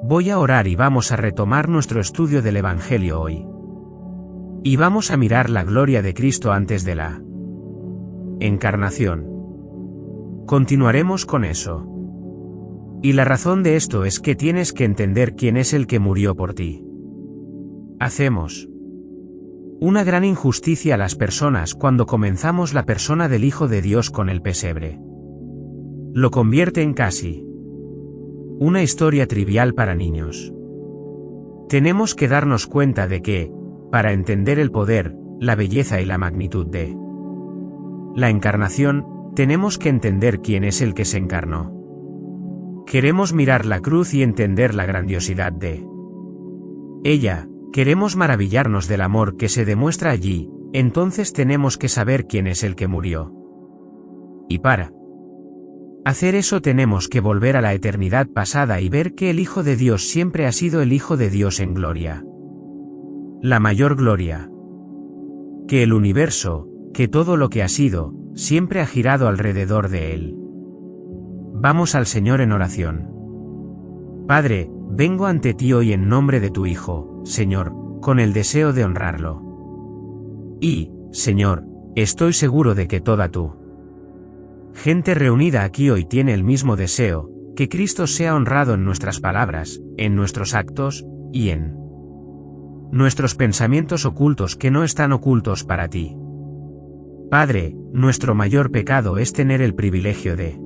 voy a orar y vamos a retomar nuestro estudio del Evangelio hoy. Y vamos a mirar la gloria de Cristo antes de la encarnación. Continuaremos con eso. Y la razón de esto es que tienes que entender quién es el que murió por ti. Hacemos una gran injusticia a las personas cuando comenzamos la persona del Hijo de Dios con el pesebre. Lo convierte en casi una historia trivial para niños. Tenemos que darnos cuenta de que, para entender el poder, la belleza y la magnitud de la encarnación, tenemos que entender quién es el que se encarnó. Queremos mirar la cruz y entender la grandiosidad de ella, queremos maravillarnos del amor que se demuestra allí, entonces tenemos que saber quién es el que murió. Y para hacer eso tenemos que volver a la eternidad pasada y ver que el Hijo de Dios siempre ha sido el Hijo de Dios en gloria. La mayor gloria. Que el universo, que todo lo que ha sido, siempre ha girado alrededor de él. Vamos al Señor en oración. Padre, vengo ante ti hoy en nombre de tu Hijo, Señor, con el deseo de honrarlo. Y, Señor, estoy seguro de que toda tu gente reunida aquí hoy tiene el mismo deseo, que Cristo sea honrado en nuestras palabras, en nuestros actos, y en nuestros pensamientos ocultos que no están ocultos para ti. Padre, nuestro mayor pecado es tener el privilegio de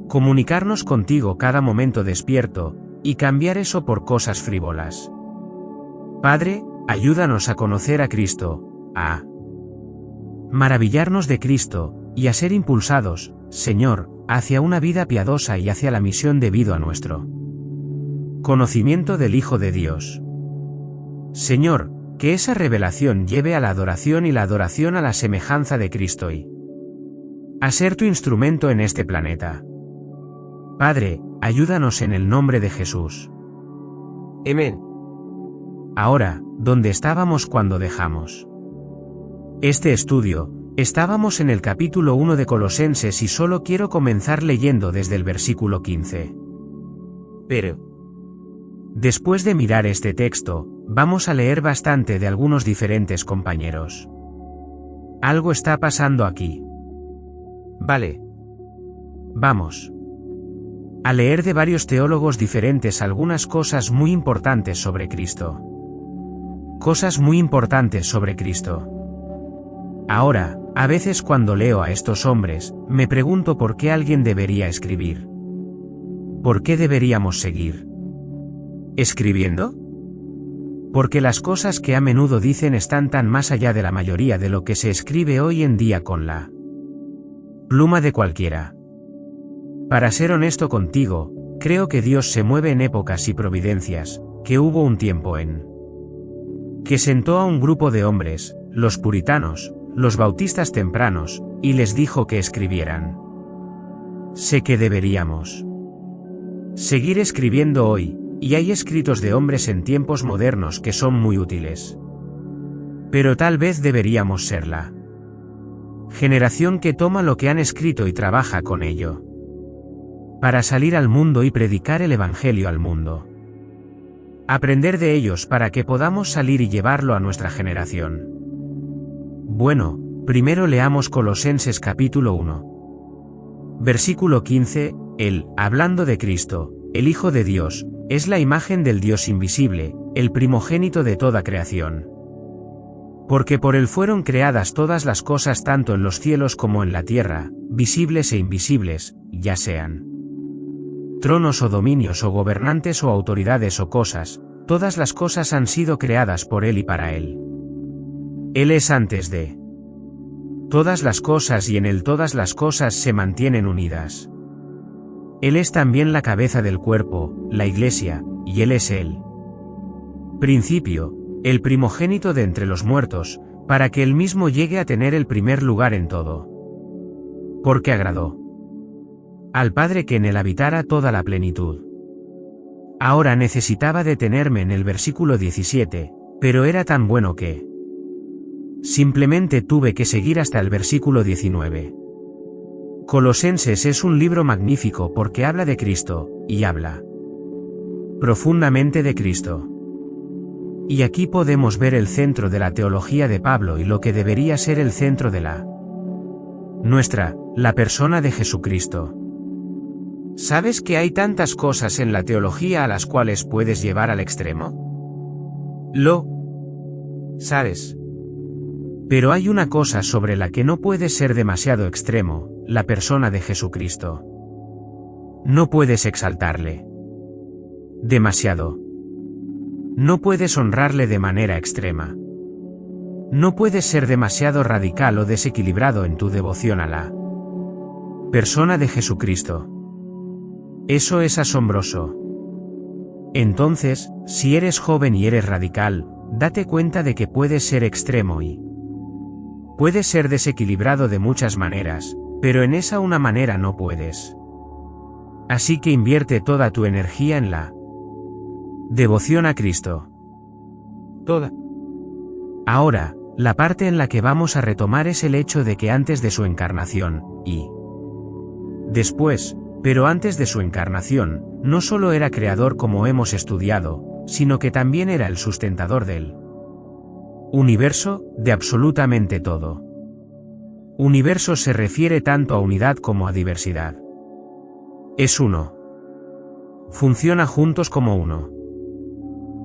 comunicarnos contigo cada momento despierto, y cambiar eso por cosas frívolas. Padre, ayúdanos a conocer a Cristo, a maravillarnos de Cristo, y a ser impulsados, Señor, hacia una vida piadosa y hacia la misión debido a nuestro conocimiento del Hijo de Dios. Señor, que esa revelación lleve a la adoración y la adoración a la semejanza de Cristo y a ser tu instrumento en este planeta. Padre, ayúdanos en el nombre de Jesús. Amén. Ahora, ¿dónde estábamos cuando dejamos este estudio? Estábamos en el capítulo 1 de Colosenses y solo quiero comenzar leyendo desde el versículo 15. Pero después de mirar este texto, vamos a leer bastante de algunos diferentes compañeros. Algo está pasando aquí. Vale. Vamos a leer de varios teólogos diferentes algunas cosas muy importantes sobre Cristo. Cosas muy importantes sobre Cristo. Ahora, a veces cuando leo a estos hombres, me pregunto por qué alguien debería escribir. ¿Por qué deberíamos seguir escribiendo? Porque las cosas que a menudo dicen están tan más allá de la mayoría de lo que se escribe hoy en día con la pluma de cualquiera. Para ser honesto contigo, creo que Dios se mueve en épocas y providencias, que hubo un tiempo en que sentó a un grupo de hombres, los puritanos, los bautistas tempranos, y les dijo que escribieran. Sé que deberíamos seguir escribiendo hoy, y hay escritos de hombres en tiempos modernos que son muy útiles. Pero tal vez deberíamos ser la generación que toma lo que han escrito y trabaja con ello. Para salir al mundo y predicar el Evangelio al mundo. Aprender de ellos para que podamos salir y llevarlo a nuestra generación. Bueno, primero leamos Colosenses capítulo 1. Versículo 15, Él, hablando de Cristo, el Hijo de Dios, es la imagen del Dios invisible, el primogénito de toda creación. Porque por Él fueron creadas todas las cosas tanto en los cielos como en la tierra, visibles e invisibles, ya sean tronos o dominios o gobernantes o autoridades o cosas, todas las cosas han sido creadas por Él y para Él. Él es antes de todas las cosas y en Él todas las cosas se mantienen unidas. Él es también la cabeza del cuerpo, la Iglesia, y Él es el principio, el primogénito de entre los muertos, para que Él mismo llegue a tener el primer lugar en todo. Porque agradó al Padre que en Él habitara toda la plenitud. Ahora necesitaba detenerme en el versículo 17, pero era tan bueno que simplemente tuve que seguir hasta el versículo 19. Colosenses es un libro magnífico porque habla de Cristo, y habla profundamente de Cristo. Y aquí podemos ver el centro de la teología de Pablo y lo que debería ser el centro de la nuestra, la persona de Jesucristo. ¿Sabes que hay tantas cosas en la teología a las cuales puedes llevar al extremo? ¿Lo sabes? Pero hay una cosa sobre la que no puedes ser demasiado extremo, la persona de Jesucristo. No puedes exaltarle demasiado. No puedes honrarle de manera extrema. No puedes ser demasiado radical o desequilibrado en tu devoción a la persona de Jesucristo. Eso es asombroso. Entonces, si eres joven y eres radical, date cuenta de que puedes ser extremo y puedes ser desequilibrado de muchas maneras, pero en esa una manera no puedes. Así que invierte toda tu energía en la devoción a Cristo. Toda. Ahora, la parte en la que vamos a retomar es el hecho de que antes de su encarnación, y después, pero antes de su encarnación, no solo era creador como hemos estudiado, sino que también era el sustentador del universo, de absolutamente todo. Universo se refiere tanto a unidad como a diversidad. Es uno. Funciona juntos como uno.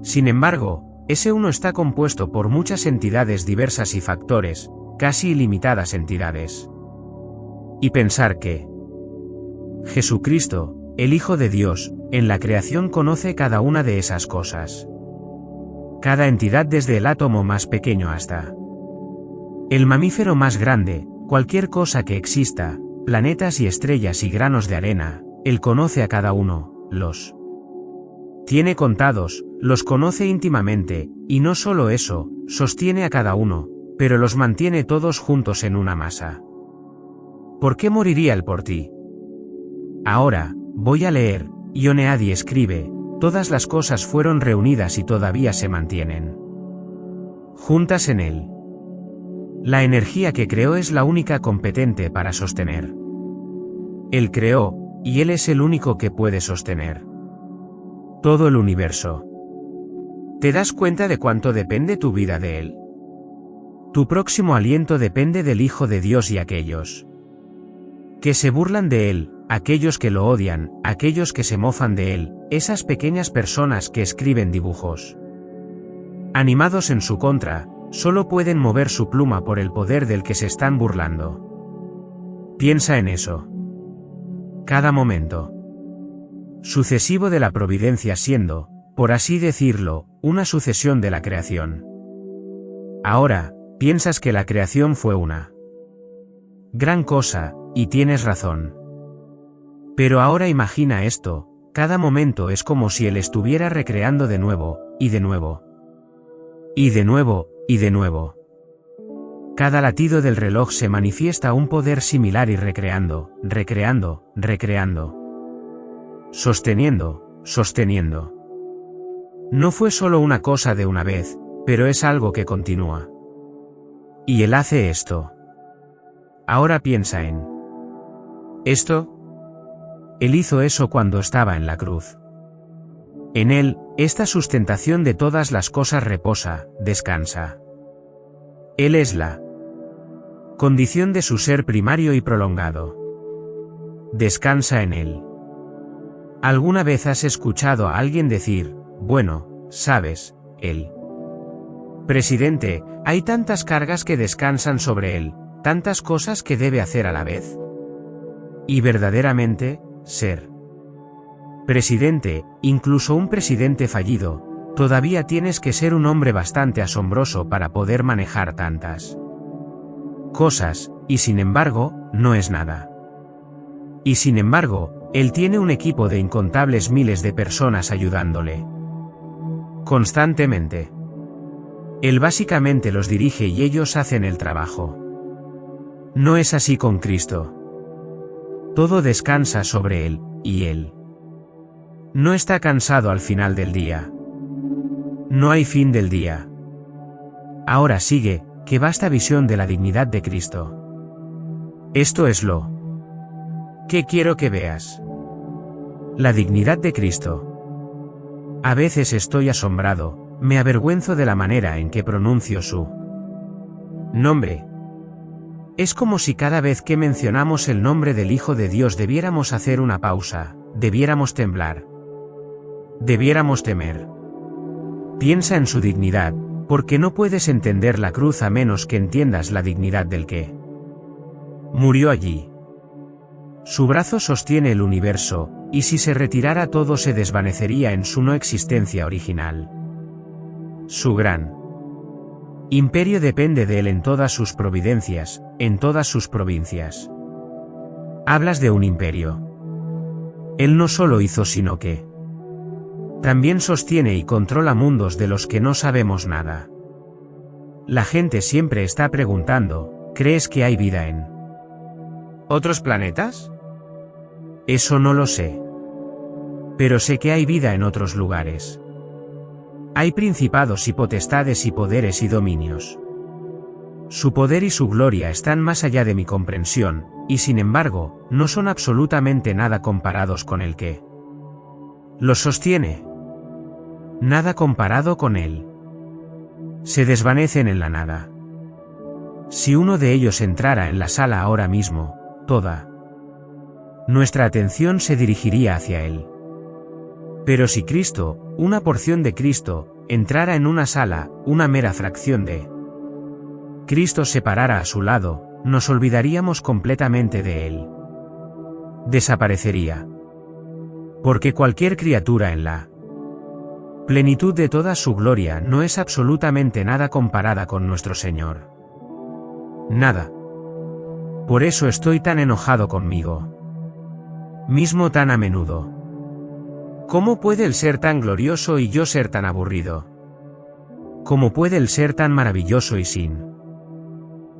Sin embargo, ese uno está compuesto por muchas entidades diversas y factores, casi ilimitadas entidades. Y pensar que Jesucristo, el Hijo de Dios, en la creación conoce cada una de esas cosas. Cada entidad desde el átomo más pequeño hasta el mamífero más grande, cualquier cosa que exista, planetas y estrellas y granos de arena, Él conoce a cada uno, los tiene contados, los conoce íntimamente, y no solo eso, sostiene a cada uno, pero los mantiene todos juntos en una masa. ¿Por qué moriría Él por ti? Ahora, voy a leer, Ioneadi escribe, todas las cosas fueron reunidas y todavía se mantienen juntas en Él. La energía que creó es la única competente para sostener. Él creó, y Él es el único que puede sostener todo el universo. ¿Te das cuenta de cuánto depende tu vida de Él? Tu próximo aliento depende del Hijo de Dios y aquellos que se burlan de Él, aquellos que lo odian, aquellos que se mofan de Él, esas pequeñas personas que escriben dibujos animados en su contra, solo pueden mover su pluma por el poder del que se están burlando. Piensa en eso. Cada momento sucesivo de la providencia siendo, por así decirlo, una sucesión de la creación. Ahora, piensas que la creación fue una gran cosa, y tienes razón. Pero ahora imagina esto, cada momento es como si Él estuviera recreando de nuevo, y de nuevo. Y de nuevo, y de nuevo. Cada latido del reloj se manifiesta un poder similar y recreando, recreando, recreando. Sosteniendo, sosteniendo. No fue solo una cosa de una vez, pero es algo que continúa. Y Él hace esto. Ahora piensa en esto. Él hizo eso cuando estaba en la cruz. En Él, esta sustentación de todas las cosas reposa, descansa. Él es la condición de su ser primario y prolongado. Descansa en Él. ¿Alguna vez has escuchado a alguien decir, bueno, sabes, el presidente, hay tantas cargas que descansan sobre él, tantas cosas que debe hacer a la vez? Y verdaderamente, ser presidente, incluso un presidente fallido, todavía tienes que ser un hombre bastante asombroso para poder manejar tantas cosas, y sin embargo, no es nada. Y sin embargo, él tiene un equipo de incontables miles de personas ayudándole constantemente. Él básicamente los dirige y ellos hacen el trabajo. No es así con Cristo. Todo descansa sobre Él, y Él no está cansado al final del día. No hay fin del día. Ahora sigue, qué vasta visión de la dignidad de Cristo. Esto es lo que quiero que veas. La dignidad de Cristo. A veces estoy asombrado, me avergüenzo de la manera en que pronuncio su nombre. Es como si cada vez que mencionamos el nombre del Hijo de Dios debiéramos hacer una pausa, debiéramos temblar, debiéramos temer. Piensa en su dignidad, porque no puedes entender la cruz a menos que entiendas la dignidad del que murió allí. Su brazo sostiene el universo, y si se retirara todo se desvanecería en su no existencia original. Su gran imperio depende de él en todas sus providencias, en todas sus provincias. Hablas de un imperio. Él no solo hizo sino que también sostiene y controla mundos de los que no sabemos nada. La gente siempre está preguntando, ¿crees que hay vida en otros planetas? Eso no lo sé. Pero sé que hay vida en otros lugares. Hay principados y potestades y poderes y dominios. Su poder y su gloria están más allá de mi comprensión, y sin embargo, no son absolutamente nada comparados con el que los sostiene. Nada comparado con él. Se desvanecen en la nada. Si uno de ellos entrara en la sala ahora mismo, toda nuestra atención se dirigiría hacia él. Pero si Cristo, una porción de Cristo, entrara en una sala, una mera fracción de Cristo se parara a su lado, nos olvidaríamos completamente de él. Desaparecería. Porque cualquier criatura en la plenitud de toda su gloria no es absolutamente nada comparada con nuestro Señor. Nada. Por eso estoy tan enojado conmigo mismo tan a menudo. ¿Cómo puede él ser tan glorioso y yo ser tan aburrido? ¿Cómo puede él ser tan maravilloso y sin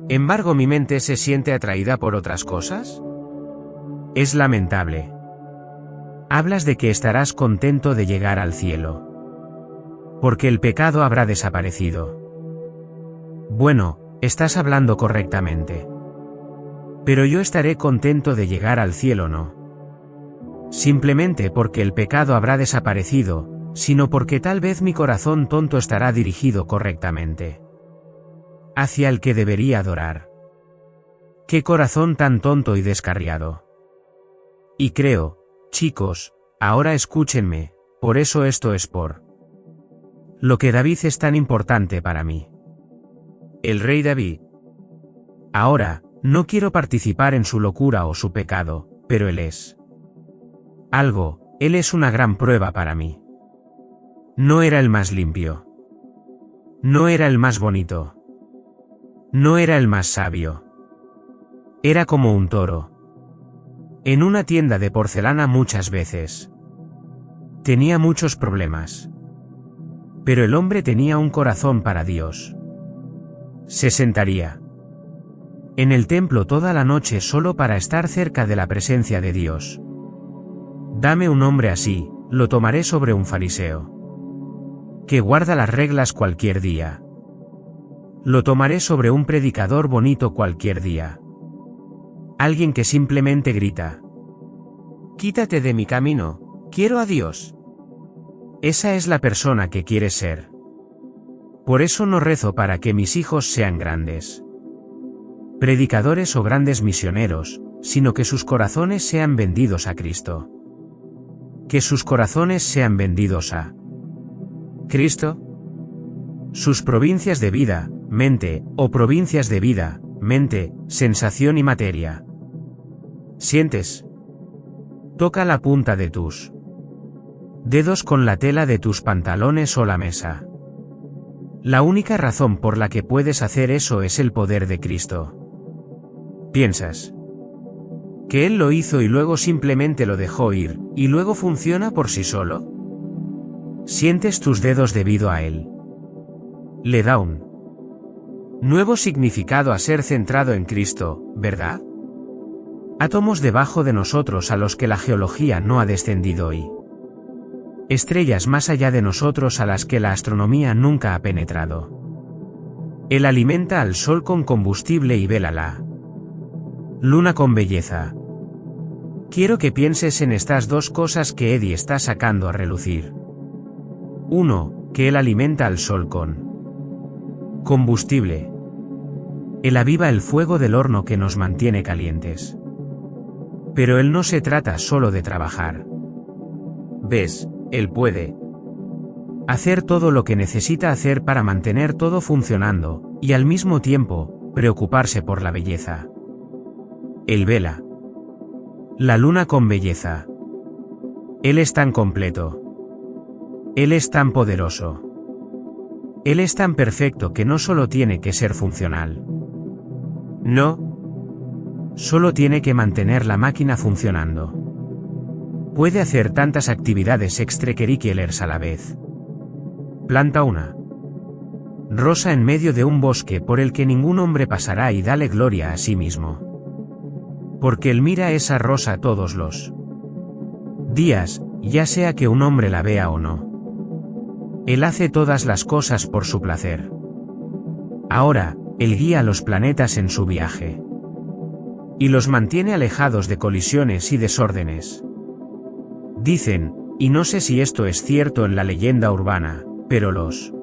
embargo mi mente se siente atraída por otras cosas? Es lamentable. Hablas de que estarás contento de llegar al cielo, porque el pecado habrá desaparecido. Bueno, estás hablando correctamente. Pero yo estaré contento de llegar al cielo no simplemente porque el pecado habrá desaparecido, sino porque tal vez mi corazón tonto estará dirigido correctamente hacia el que debería adorar. ¡Qué corazón tan tonto y descarriado! Y creo, chicos, ahora escúchenme, por eso esto es por lo que David es tan importante para mí. El rey David. Ahora, no quiero participar en su locura o su pecado, pero él es algo, él es una gran prueba para mí. No era el más limpio. No era el más bonito. No era el más sabio. Era como un toro en una tienda de porcelana muchas veces. Tenía muchos problemas. Pero el hombre tenía un corazón para Dios. Se sentaría en el templo toda la noche solo para estar cerca de la presencia de Dios. Dame un hombre así, lo tomaré sobre un fariseo que guarda las reglas cualquier día. Lo tomaré sobre un predicador bonito cualquier día. Alguien que simplemente grita: quítate de mi camino, quiero a Dios. Esa es la persona que quieres ser. Por eso no rezo para que mis hijos sean grandes predicadores o grandes misioneros, sino que sus corazones sean vendidos a Cristo. Que sus corazones sean vendidos a Cristo. Sus provincias de vida, mente, o provincias de vida, mente, sensación y materia. ¿Sientes? Toca la punta de tus dedos con la tela de tus pantalones o la mesa. La única razón por la que puedes hacer eso es el poder de Cristo. ¿Piensas que Él lo hizo y luego simplemente lo dejó ir, y luego funciona por sí solo? Sientes tus dedos debido a Él. Le da un nuevo significado a ser centrado en Cristo, ¿verdad? Átomos debajo de nosotros a los que la geología no ha descendido y estrellas más allá de nosotros a las que la astronomía nunca ha penetrado. Él alimenta al sol con combustible y vela la luna con belleza. Quiero que pienses en estas dos cosas que Eddie está sacando a relucir. 1. Que él alimenta al sol con combustible. Él aviva el fuego del horno que nos mantiene calientes. Pero él no se trata solo de trabajar. ¿Ves? Él puede hacer todo lo que necesita hacer para mantener todo funcionando, y al mismo tiempo, preocuparse por la belleza. Él vela la luna con belleza. Él es tan completo. Él es tan poderoso. Él es tan perfecto que no solo tiene que ser funcional. No. Solo tiene que mantener la máquina funcionando. Puede hacer tantas actividades extracurriculares a la vez. Planta una rosa en medio de un bosque por el que ningún hombre pasará y dale gloria a sí mismo. Porque él mira esa rosa todos los días, ya sea que un hombre la vea o no. Él hace todas las cosas por su placer. Ahora, él guía a los planetas en su viaje. Y los mantiene alejados de colisiones y desórdenes. Dicen, y no sé si esto es cierto en la leyenda urbana, pero los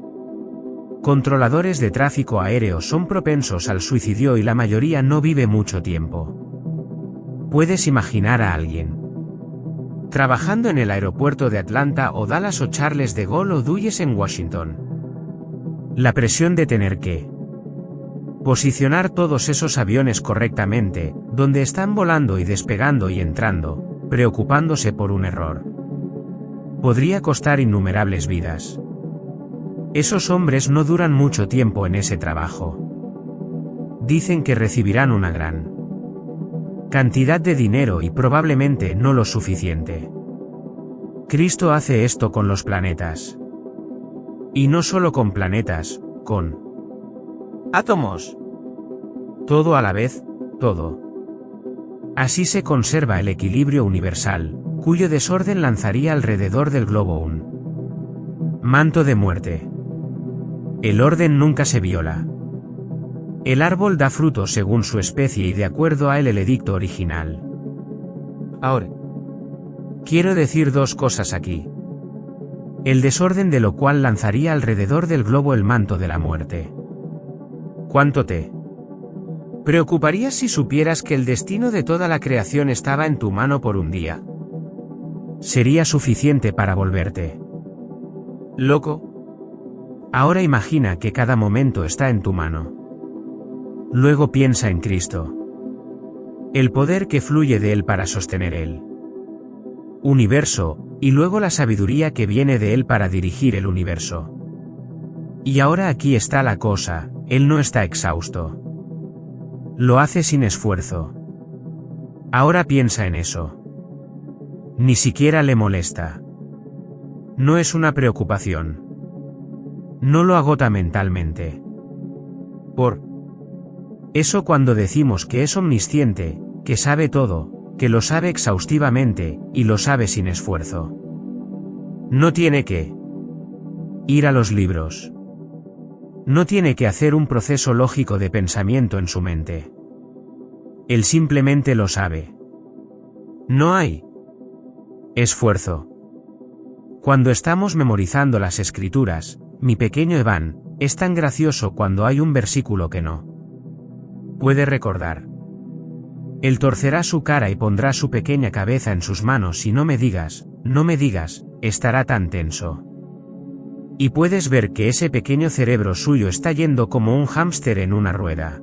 controladores de tráfico aéreo son propensos al suicidio y la mayoría no vive mucho tiempo. ¿Puedes imaginar a alguien trabajando en el aeropuerto de Atlanta o Dallas o Charles de Gaulle o Dulles en Washington? La presión de tener que posicionar todos esos aviones correctamente, donde están volando y despegando y entrando, preocupándose por un error. Podría costar innumerables vidas. Esos hombres no duran mucho tiempo en ese trabajo. Dicen que recibirán una gran cantidad de dinero y probablemente no lo suficiente. Cristo hace esto con los planetas. Y no solo con planetas, con átomos. Todo a la vez, todo. Así se conserva el equilibrio universal, cuyo desorden lanzaría alrededor del globo un manto de muerte. El orden nunca se viola. El árbol da fruto según su especie y de acuerdo a el edicto original. Ahora, quiero decir dos cosas aquí. El desorden de lo cual lanzaría alrededor del globo el manto de la muerte. ¿Cuánto te preocuparías si supieras que el destino de toda la creación estaba en tu mano por un día? Sería suficiente para volverte loco. Ahora imagina que cada momento está en tu mano. Luego piensa en Cristo. El poder que fluye de Él para sostener el universo, y luego la sabiduría que viene de Él para dirigir el universo. Y ahora aquí está la cosa, Él no está exhausto. Lo hace sin esfuerzo. Ahora piensa en eso. Ni siquiera le molesta. No es una preocupación. No lo agota mentalmente. Por eso cuando decimos que es omnisciente, que sabe todo, que lo sabe exhaustivamente, y lo sabe sin esfuerzo. No tiene que ir a los libros. No tiene que hacer un proceso lógico de pensamiento en su mente. Él simplemente lo sabe. No hay esfuerzo. Cuando estamos memorizando las escrituras, mi pequeño Evan, es tan gracioso cuando hay un versículo que no puede recordar. Él torcerá su cara y pondrá su pequeña cabeza en sus manos y no me digas, estará tan tenso. Y puedes ver que ese pequeño cerebro suyo está yendo como un hámster en una rueda.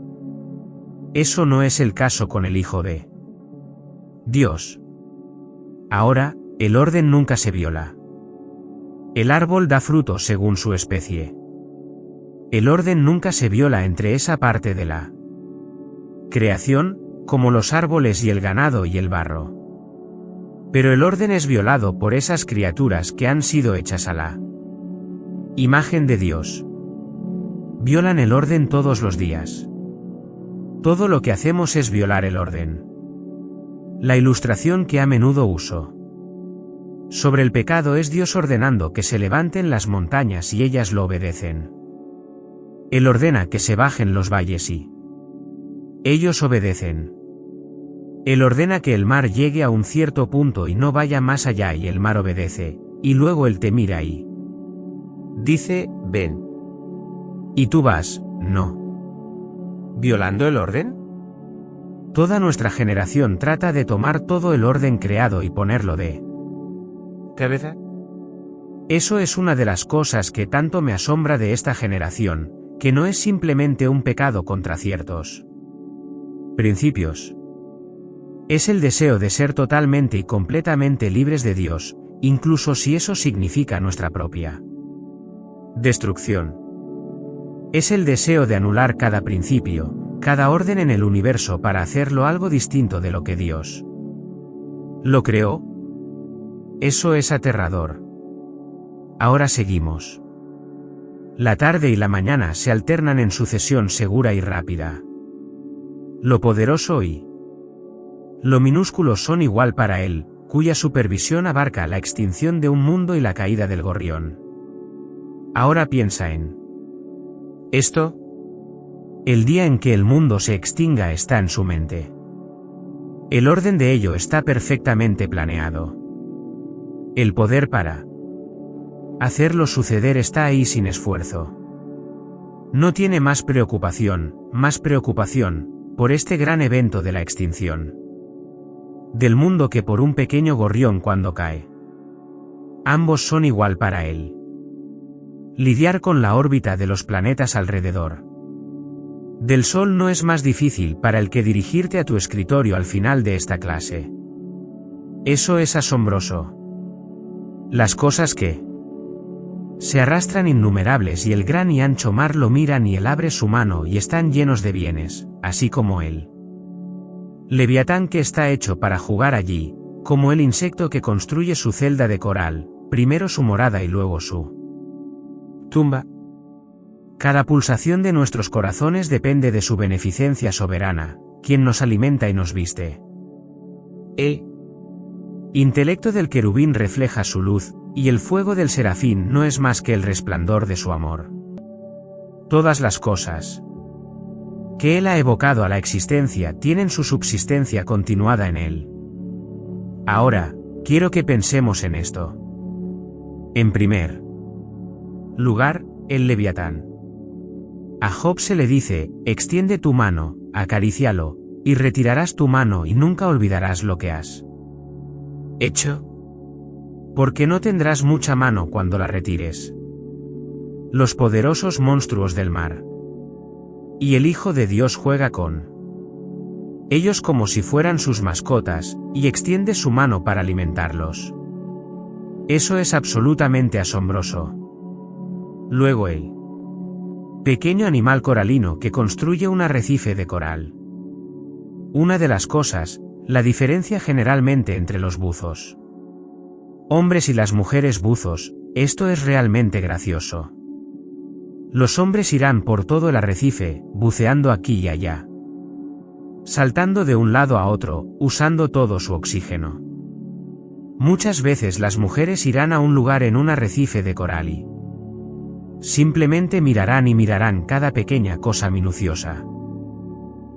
Eso no es el caso con el Hijo de Dios. Ahora, el orden nunca se viola. El árbol da fruto según su especie. El orden nunca se viola entre esa parte de la creación, como los árboles y el ganado y el barro. Pero el orden es violado por esas criaturas que han sido hechas a la imagen de Dios. Violan el orden todos los días. Todo lo que hacemos es violar el orden. La ilustración que a menudo uso sobre el pecado es Dios ordenando que se levanten las montañas y ellas lo obedecen. Él ordena que se bajen los valles y ellos obedecen. Él ordena que el mar llegue a un cierto punto y no vaya más allá y el mar obedece, y luego él te mira y dice, ven. Y tú vas, no. ¿Violando el orden? Toda nuestra generación trata de tomar todo el orden creado y ponerlo de cabeza. Eso es una de las cosas que tanto me asombra de esta generación, que no es simplemente un pecado contra ciertos principios. Es el deseo de ser totalmente y completamente libres de Dios, incluso si eso significa nuestra propia destrucción. Es el deseo de anular cada principio, cada orden en el universo para hacerlo algo distinto de lo que Dios lo creó. Eso es aterrador. Ahora seguimos. La tarde y la mañana se alternan en sucesión segura y rápida. Lo poderoso y lo minúsculo son igual para él, cuya supervisión abarca la extinción de un mundo y la caída del gorrión. Ahora piensa en esto. El día en que el mundo se extinga está en su mente. El orden de ello está perfectamente planeado. El poder para hacerlo suceder está ahí sin esfuerzo. No tiene más preocupación por este gran evento de la extinción del mundo que por un pequeño gorrión cuando cae. Ambos son igual para él. Lidiar con la órbita de los planetas alrededor del Sol no es más difícil para el que dirigirte a tu escritorio al final de esta clase. Eso es asombroso. Las cosas que se arrastran innumerables y el gran y ancho mar lo miran y él abre su mano y están llenos de bienes, así como él. Leviatán que está hecho para jugar allí, como el insecto que construye su celda de coral, primero su morada y luego su tumba. Cada pulsación de nuestros corazones depende de su beneficencia soberana, quien nos alimenta y nos viste. El intelecto del querubín refleja su luz, y el fuego del serafín no es más que el resplandor de su amor. Todas las cosas que él ha evocado a la existencia tienen su subsistencia continuada en él. Ahora, quiero que pensemos en esto. En primer lugar, el Leviatán. A Job se le dice, extiende tu mano, acarícialo, y retirarás tu mano y nunca olvidarás lo que has hecho. Porque no tendrás mucha mano cuando la retires. Los poderosos monstruos del mar. Y el Hijo de Dios juega con ellos como si fueran sus mascotas, y extiende su mano para alimentarlos. Eso es absolutamente asombroso. Luego el pequeño animal coralino que construye un arrecife de coral. Una de las cosas, la diferencia generalmente entre los buzos hombres y las mujeres buzos, esto es realmente gracioso. Los hombres irán por todo el arrecife, buceando aquí y allá, saltando de un lado a otro, usando todo su oxígeno. Muchas veces las mujeres irán a un lugar en un arrecife de coral y simplemente mirarán y mirarán cada pequeña cosa minuciosa.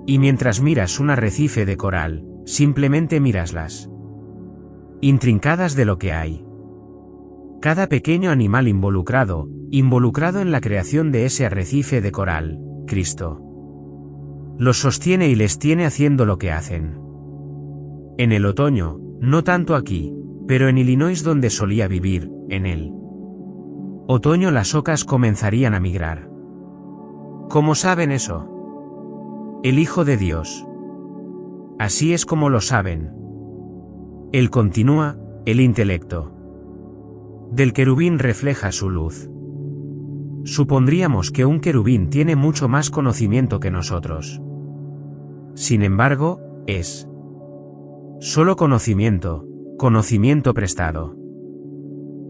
Y mientras miras un arrecife de coral, simplemente miras las intrincadas de lo que hay. Cada pequeño animal involucrado en la creación de ese arrecife de coral, Cristo los sostiene y les tiene haciendo lo que hacen. En el otoño, no tanto aquí, pero en Illinois donde solía vivir, en el otoño las ocas comenzarían a migrar. ¿Cómo saben eso? El Hijo de Dios. Así es como lo saben. Él continúa, el intelecto del querubín refleja su luz. Supondríamos que un querubín tiene mucho más conocimiento que nosotros. Sin embargo, es solo conocimiento prestado.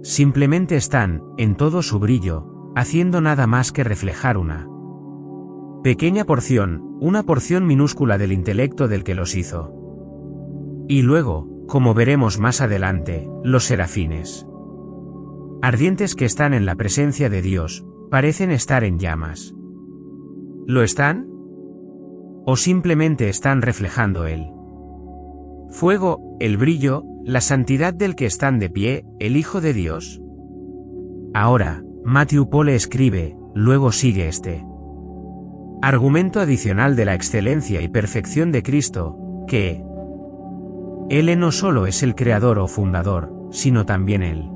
Simplemente están, en todo su brillo, haciendo nada más que reflejar una pequeña porción, una porción minúscula del intelecto del que los hizo. Y luego, como veremos más adelante, los serafines ardientes que están en la presencia de Dios, parecen estar en llamas. ¿Lo están? ¿O simplemente están reflejando el fuego, el brillo, la santidad del que están de pie, el Hijo de Dios? Ahora, Matthew Pole escribe, luego sigue este argumento adicional de la excelencia y perfección de Cristo, que Él no solo es el creador o fundador, sino también el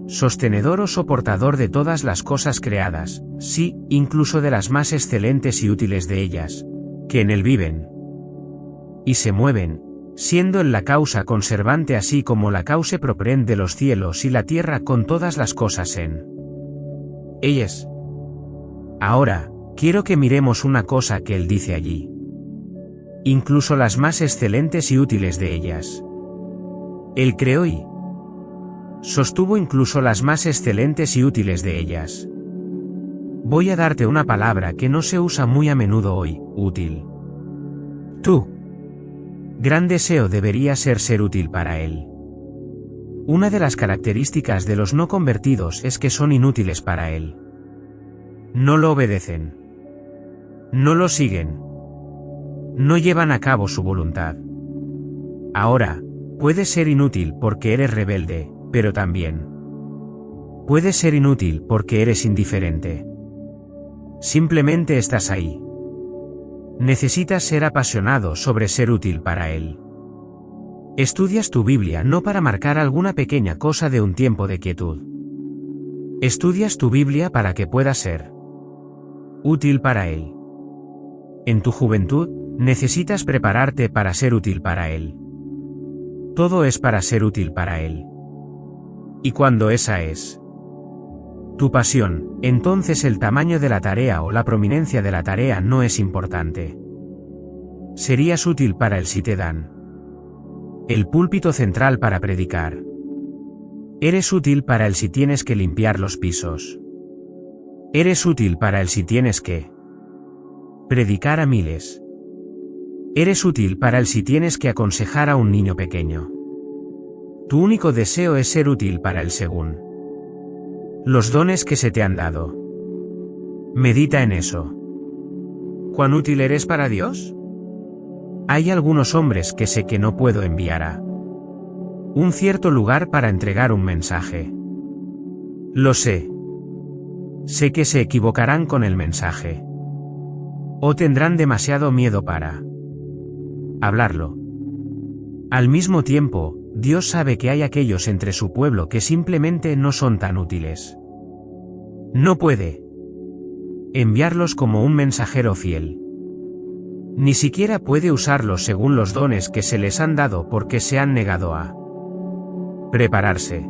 sostenedor o soportador de todas las cosas creadas, sí, incluso de las más excelentes y útiles de ellas, que en Él viven y se mueven, siendo Él la causa conservante así como la cause proprend de los cielos y la tierra con todas las cosas en ellas. Ahora, quiero que miremos una cosa que Él dice allí. Incluso las más excelentes y útiles de ellas. Él creó y sostuvo incluso las más excelentes y útiles de ellas. Voy a darte una palabra que no se usa muy a menudo hoy, útil. Tu gran deseo debería ser útil para Él. Una de las características de los no convertidos es que son inútiles para Él. No lo obedecen. No lo siguen. No llevan a cabo su voluntad. Ahora, puedes ser inútil porque eres rebelde, pero también puedes ser inútil porque eres indiferente. Simplemente estás ahí. Necesitas ser apasionado sobre ser útil para Él. Estudias tu Biblia no para marcar alguna pequeña cosa de un tiempo de quietud. Estudias tu Biblia para que pueda ser útil para Él. En tu juventud, necesitas prepararte para ser útil para Él. Todo es para ser útil para Él. Y cuando esa es tu pasión, entonces el tamaño de la tarea o la prominencia de la tarea no es importante. Serías útil para Él si te dan el púlpito central para predicar. Eres útil para Él si tienes que limpiar los pisos. Eres útil para Él si tienes que predicar a miles. Eres útil para Él si tienes que aconsejar a un niño pequeño. Tu único deseo es ser útil para Él según los dones que se te han dado. Medita en eso. ¿Cuán útil eres para Dios? Hay algunos hombres que sé que no puedo enviar a un cierto lugar para entregar un mensaje. Lo sé. Sé que se equivocarán con el mensaje. O tendrán demasiado miedo para hablarlo. Al mismo tiempo, Dios sabe que hay aquellos entre su pueblo que simplemente no son tan útiles. No puede enviarlos como un mensajero fiel. Ni siquiera puede usarlos según los dones que se les han dado porque se han negado a prepararse.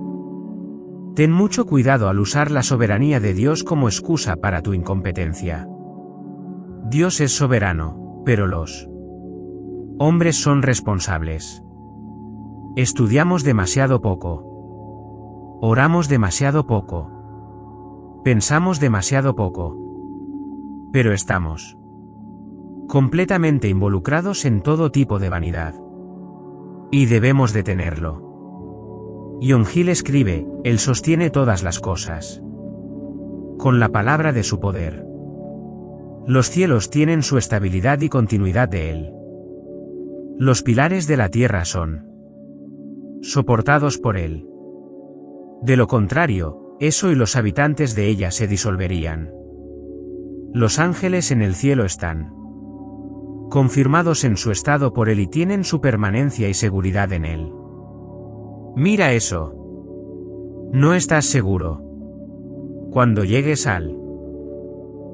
Ten mucho cuidado al usar la soberanía de Dios como excusa para tu incompetencia. Dios es soberano, pero los hombres son responsables. Estudiamos demasiado poco. Oramos demasiado poco. Pensamos demasiado poco. Pero estamos completamente involucrados en todo tipo de vanidad. Y debemos detenerlo. John Hill escribe, Él sostiene todas las cosas con la palabra de su poder. Los cielos tienen su estabilidad y continuidad de Él. Los pilares de la tierra son soportados por Él. De lo contrario, eso y los habitantes de ella se disolverían. Los ángeles en el cielo están confirmados en su estado por Él y tienen su permanencia y seguridad en Él. Mira eso. No estás seguro. Cuando llegues al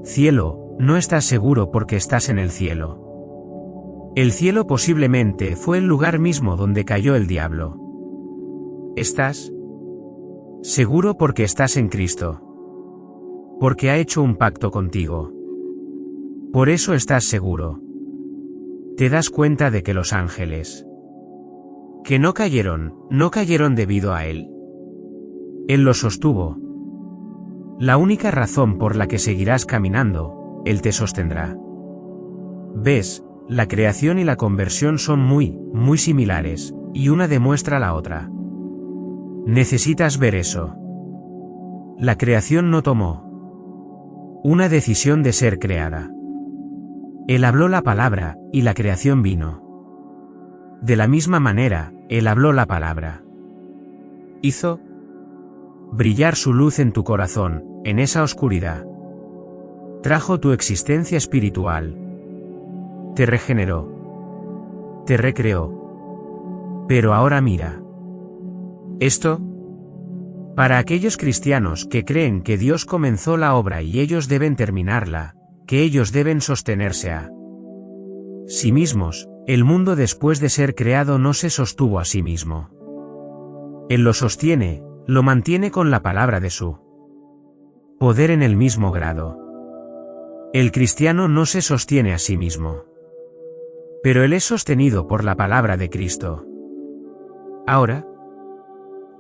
cielo, no estás seguro porque estás en el cielo. El cielo posiblemente fue el lugar mismo donde cayó el diablo. ¿Estás seguro porque estás en Cristo? Porque ha hecho un pacto contigo. Por eso estás seguro. Te das cuenta de que los ángeles que no cayeron debido a Él. Él los sostuvo. La única razón por la que seguirás caminando, Él te sostendrá. ¿Ves? La creación y la conversión son muy similares, y una demuestra la otra. Necesitas ver eso. La creación no tomó una decisión de ser creada. Él habló la palabra, y la creación vino. De la misma manera, Él habló la palabra. Hizo brillar su luz en tu corazón, en esa oscuridad. Trajo tu existencia espiritual. Te regeneró. Te recreó. Pero ahora mira. Esto, para aquellos cristianos que creen que Dios comenzó la obra y ellos deben terminarla, que ellos deben sostenerse a sí mismos, el mundo después de ser creado no se sostuvo a sí mismo. Él lo sostiene, lo mantiene con la palabra de su poder en el mismo grado. El cristiano no se sostiene a sí mismo. Pero él es sostenido por la palabra de Cristo. Ahora,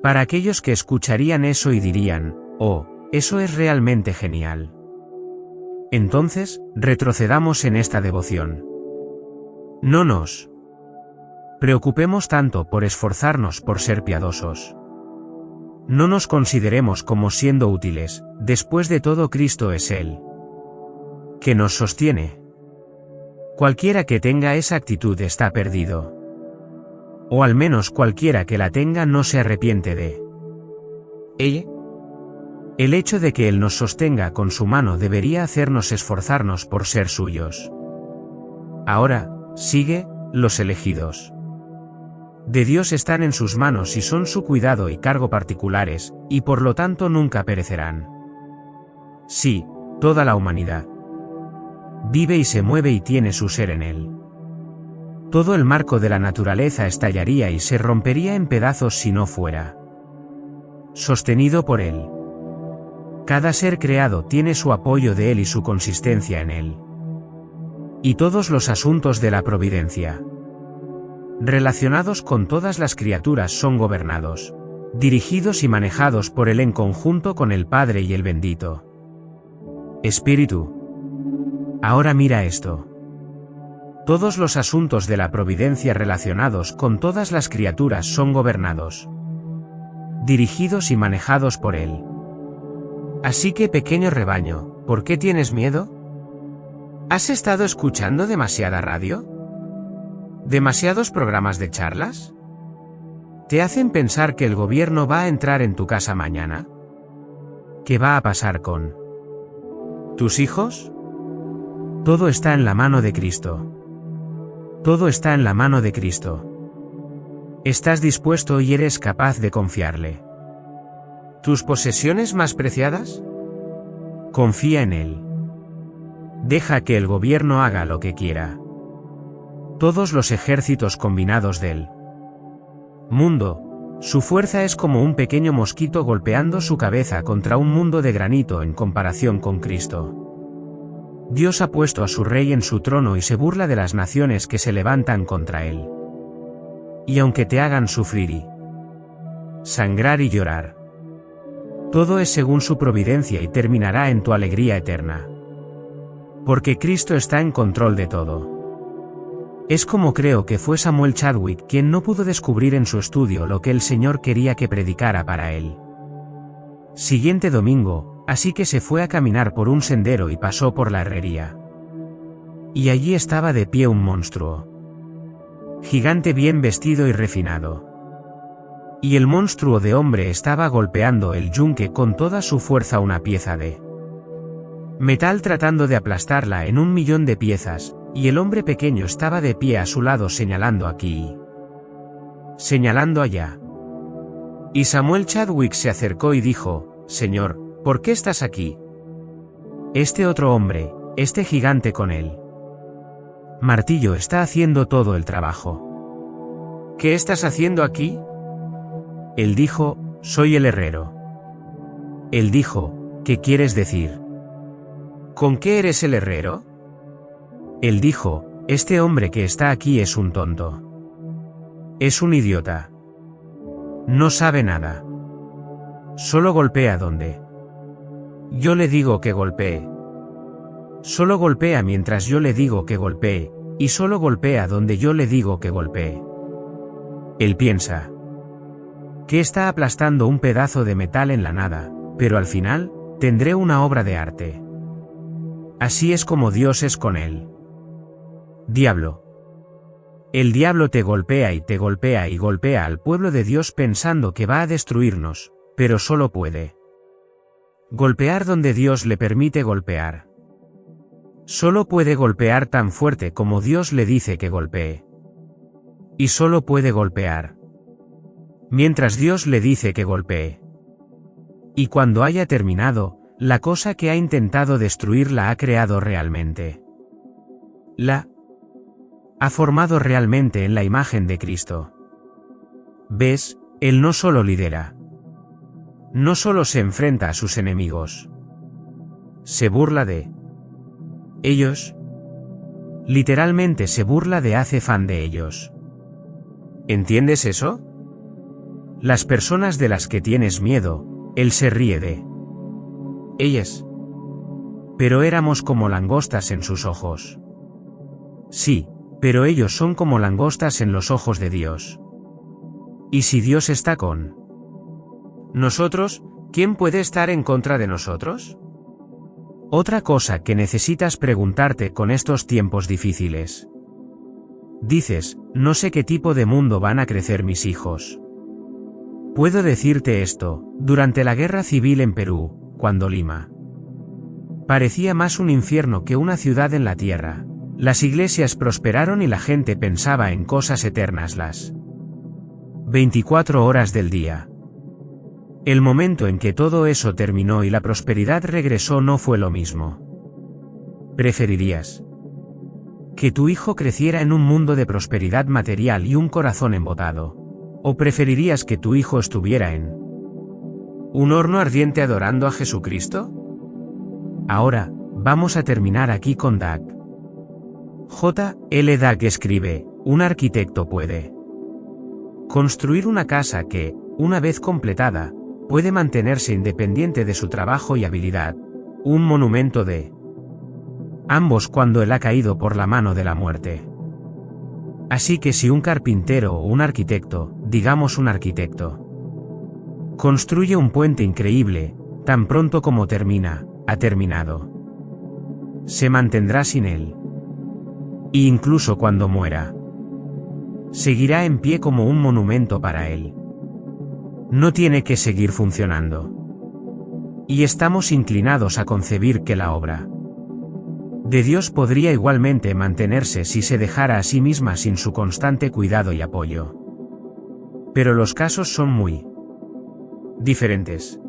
para aquellos que escucharían eso y dirían, oh, eso es realmente genial. Entonces, retrocedamos en esta devoción. No nos preocupemos tanto por esforzarnos por ser piadosos. No nos consideremos como siendo útiles, después de todo Cristo es Él que nos sostiene. Cualquiera que tenga esa actitud está perdido. O al menos cualquiera que la tenga no se arrepiente de ella. El hecho de que Él nos sostenga con su mano debería hacernos esforzarnos por ser suyos. Ahora, sigue, los elegidos de Dios están en sus manos y son su cuidado y cargo particulares, y por lo tanto nunca perecerán. Sí, toda la humanidad vive y se mueve y tiene su ser en Él. Todo el marco de la naturaleza estallaría y se rompería en pedazos si no fuera sostenido por Él. Cada ser creado tiene su apoyo de Él y su consistencia en Él. Y todos los asuntos de la providencia relacionados con todas las criaturas son gobernados, dirigidos y manejados por Él en conjunto con el Padre y el bendito Espíritu. Ahora mira esto. Todos los asuntos de la providencia relacionados con todas las criaturas son gobernados, dirigidos y manejados por Él. Así que, pequeño rebaño, ¿por qué tienes miedo? ¿Has estado escuchando demasiada radio? ¿Demasiados programas de charlas? ¿Te hacen pensar que el gobierno va a entrar en tu casa mañana? ¿Qué va a pasar con tus hijos? Todo está en la mano de Cristo. Todo está en la mano de Cristo. ¿Estás dispuesto y eres capaz de confiarle tus posesiones más preciadas? Confía en Él. Deja que el gobierno haga lo que quiera. Todos los ejércitos combinados del mundo, su fuerza es como un pequeño mosquito golpeando su cabeza contra un mundo de granito en comparación con Cristo. Dios ha puesto a su rey en su trono y se burla de las naciones que se levantan contra él. Y aunque te hagan sufrir y sangrar y llorar, todo es según su providencia y terminará en tu alegría eterna. Porque Cristo está en control de todo. Es como creo que fue Samuel Chadwick quien no pudo descubrir en su estudio lo que el Señor quería que predicara para él. Siguiente domingo, así que se fue a caminar por un sendero y pasó por la herrería. Y allí estaba de pie un monstruo gigante bien vestido y refinado. Y el monstruo de hombre estaba golpeando el yunque con toda su fuerza una pieza de metal tratando de aplastarla en 1.000.000 de piezas, y el hombre pequeño estaba de pie a su lado señalando aquí y señalando allá. Y Samuel Chadwick se acercó y dijo, Señor, ¿por qué estás aquí? Este otro hombre, este gigante con él martillo está haciendo todo el trabajo. ¿Qué estás haciendo aquí? Él dijo, soy el herrero. Él dijo, ¿qué quieres decir? ¿Con qué eres el herrero? Él dijo, este hombre que está aquí es un tonto. Es un idiota. No sabe nada. Solo golpea donde yo le digo que golpee. Solo golpea mientras yo le digo que golpee, y solo golpea donde yo le digo que golpee. Él piensa que está aplastando un pedazo de metal en la nada, pero al final, tendré una obra de arte. Así es como Dios es con él. Diablo. El diablo te golpea y golpea al pueblo de Dios pensando que va a destruirnos, pero solo puede golpear donde Dios le permite golpear. Solo puede golpear tan fuerte como Dios le dice que golpee. Y solo puede golpear mientras Dios le dice que golpee. Y cuando haya terminado, la cosa que ha intentado destruir la ha creado realmente. La ha formado realmente en la imagen de Cristo. ¿Ves? Él no solo lidera. No solo se enfrenta a sus enemigos. Se burla de ellos. Literalmente se burla de hace fan de ellos. ¿Entiendes eso? Las personas de las que tienes miedo, Él se ríe de ellas. Pero éramos como langostas en sus ojos. Sí, pero ellos son como langostas en los ojos de Dios. ¿Y si Dios está con nosotros, quién puede estar en contra de nosotros? Otra cosa que necesitas preguntarte con estos tiempos difíciles. Dices, no sé qué tipo de mundo van a crecer mis hijos. Puedo decirte esto, durante la guerra civil en Perú, cuando Lima parecía más un infierno que una ciudad en la tierra, las iglesias prosperaron y la gente pensaba en cosas eternas las 24 horas del día. El momento en que todo eso terminó y la prosperidad regresó no fue lo mismo. ¿Preferirías que tu hijo creciera en un mundo de prosperidad material y un corazón embotado? ¿O preferirías que tu hijo estuviera en un horno ardiente adorando a Jesucristo? Ahora, vamos a terminar aquí con Doug. J. L. Doug escribe, un arquitecto puede construir una casa que, una vez completada, puede mantenerse independiente de su trabajo y habilidad, un monumento de ambos cuando él ha caído por la mano de la muerte. Así que si un carpintero o un arquitecto, digamos un arquitecto, construye un puente increíble, tan pronto como termina, ha terminado. Se mantendrá sin él. Y incluso cuando muera, seguirá en pie como un monumento para él. No tiene que seguir funcionando. Y estamos inclinados a concebir que la obra de Dios podría igualmente mantenerse si se dejara a sí misma sin su constante cuidado y apoyo. Pero los casos son muy diferentes.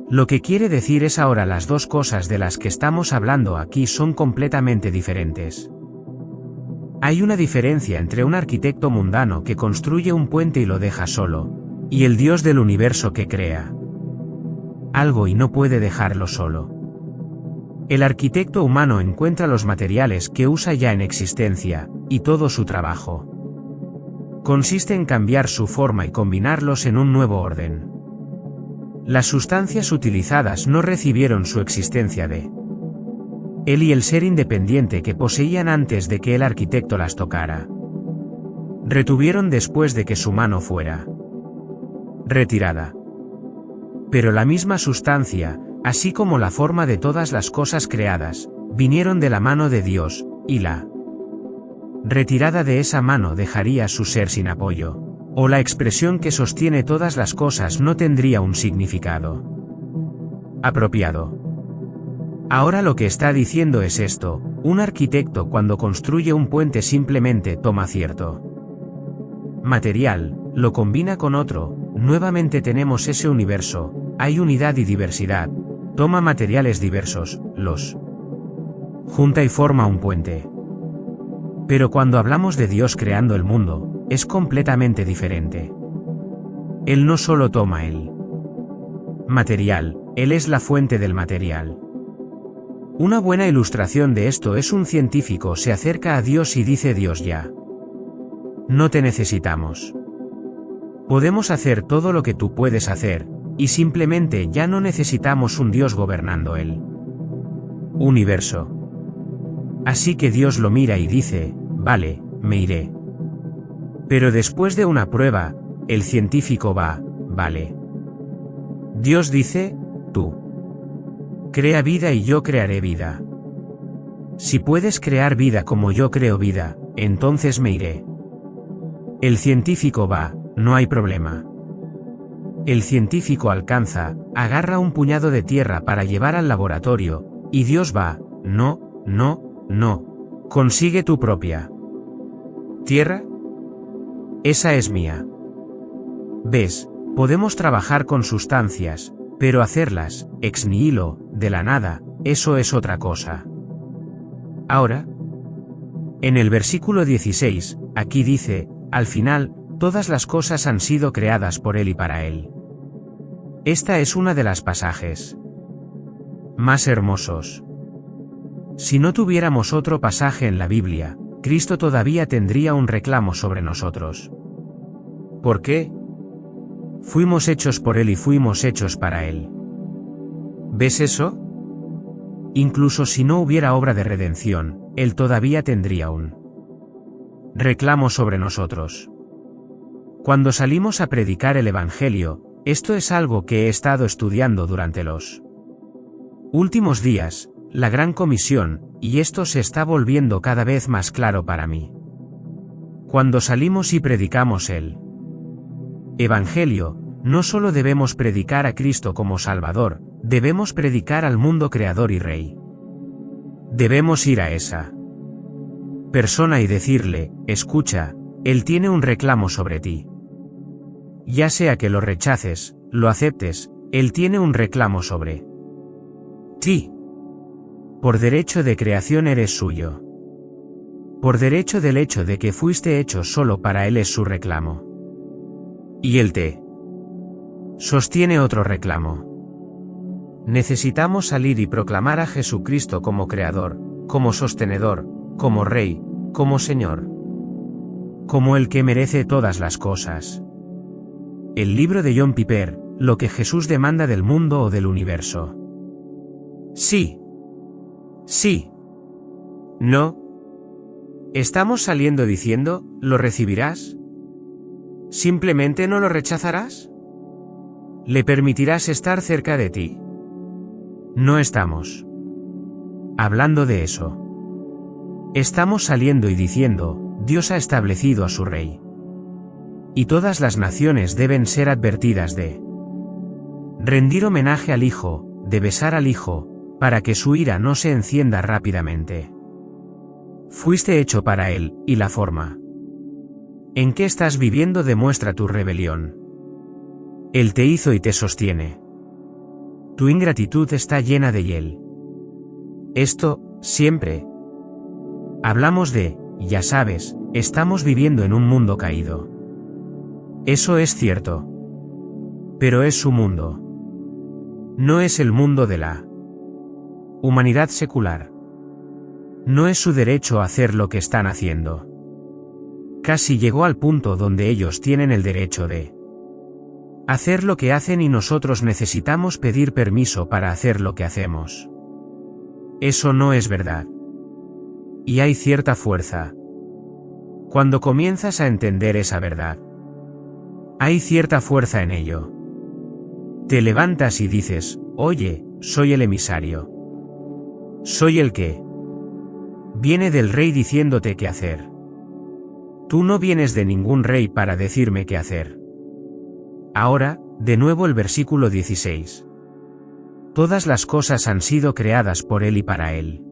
Lo que quiere decir es ahora las dos cosas de las que estamos hablando aquí son completamente diferentes. Hay una diferencia entre un arquitecto mundano que construye un puente y lo deja solo, y el Dios del universo que crea algo y no puede dejarlo solo. El arquitecto humano encuentra los materiales que usa ya en existencia, y todo su trabajo consiste en cambiar su forma y combinarlos en un nuevo orden. Las sustancias utilizadas no recibieron su existencia de él y el ser independiente que poseían antes de que el arquitecto las tocara. Retuvieron después de que su mano fuera retirada. Pero la misma sustancia, así como la forma de todas las cosas creadas, vinieron de la mano de Dios, y la retirada de esa mano dejaría su ser sin apoyo, o la expresión que sostiene todas las cosas no tendría un significado apropiado. Ahora lo que está diciendo es esto, un arquitecto cuando construye un puente simplemente toma cierto material, lo combina con otro, nuevamente tenemos ese universo, hay unidad y diversidad, toma materiales diversos, los junta y forma un puente. Pero cuando hablamos de Dios creando el mundo, es completamente diferente. Él no solo toma el material, Él es la fuente del material. Una buena ilustración de esto es un científico se acerca a Dios y dice Dios ya no te necesitamos. Podemos hacer todo lo que tú puedes hacer, y simplemente ya no necesitamos un Dios gobernando el universo. Así que Dios lo mira y dice, vale, me iré. Pero después de una prueba, el científico va, vale. Dios dice, tú crea vida y yo crearé vida. Si puedes crear vida como yo creo vida, entonces me iré. El científico va, no hay problema. El científico alcanza, agarra un puñado de tierra para llevar al laboratorio, y Dios va, no, no, no. Consigue tu propia tierra. Esa es mía. ¿Ves? Podemos trabajar con sustancias, pero hacerlas, ex nihilo, de la nada, eso es otra cosa. Ahora, en el versículo 16, aquí dice, al final, todas las cosas han sido creadas por Él y para Él. Esta es una de las pasajes más hermosos. Si no tuviéramos otro pasaje en la Biblia, Cristo todavía tendría un reclamo sobre nosotros. ¿Por qué? Fuimos hechos por Él y fuimos hechos para Él. ¿Ves eso? Incluso si no hubiera obra de redención, Él todavía tendría un reclamo sobre nosotros. Cuando salimos a predicar el Evangelio, esto es algo que he estado estudiando durante los últimos días, la Gran Comisión, y esto se está volviendo cada vez más claro para mí. Cuando salimos y predicamos el Evangelio, no solo debemos predicar a Cristo como Salvador, debemos predicar al mundo creador y Rey. Debemos ir a esa persona y decirle, escucha, Él tiene un reclamo sobre ti. Ya sea que lo rechaces, lo aceptes, Él tiene un reclamo sobre ti. Por derecho de creación eres suyo. Por derecho del hecho de que fuiste hecho solo para Él es su reclamo. Y Él te sostiene otro reclamo. Necesitamos salir y proclamar a Jesucristo como Creador, como sostenedor, como Rey, como Señor. Como el que merece todas las cosas. El libro de John Piper, lo que Jesús demanda del mundo o del universo. Sí. Sí. No. ¿Estamos saliendo diciendo, lo recibirás? ¿Simplemente no lo rechazarás? ¿Le permitirás estar cerca de ti? No estamos hablando de eso. Estamos saliendo y diciendo, Dios ha establecido a su Rey. Y todas las naciones deben ser advertidas de rendir homenaje al Hijo, de besar al Hijo, para que su ira no se encienda rápidamente. Fuiste hecho para Él, y la forma en que estás viviendo demuestra tu rebelión. Él te hizo y te sostiene. Tu ingratitud está llena de hiel. Esto, siempre. Hablamos de, ya sabes, estamos viviendo en un mundo caído. Eso es cierto. Pero es su mundo. No es el mundo de la humanidad secular. No es su derecho a hacer lo que están haciendo. Casi llegó al punto donde ellos tienen el derecho de hacer lo que hacen y nosotros necesitamos pedir permiso para hacer lo que hacemos. Eso no es verdad. Y hay cierta fuerza. Cuando comienzas a entender esa verdad, hay cierta fuerza en ello. Te levantas y dices, oye, soy el emisario. Soy el que viene del Rey diciéndote qué hacer. Tú no vienes de ningún rey para decirme qué hacer. Ahora, de nuevo el versículo 16. Todas las cosas han sido creadas por Él y para Él.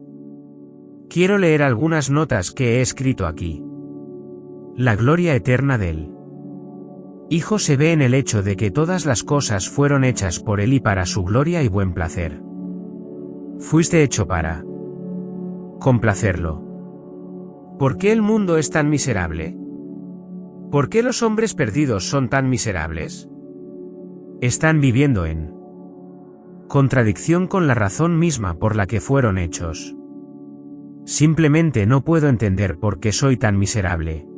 Quiero leer algunas notas que he escrito aquí. La gloria eterna del Hijo se ve en el hecho de que todas las cosas fueron hechas por Él y para su gloria y buen placer. Fuiste hecho para complacerlo. ¿Por qué el mundo es tan miserable? ¿Por qué los hombres perdidos son tan miserables? Están viviendo en contradicción con la razón misma por la que fueron hechos. Simplemente no puedo entender por qué soy tan miserable,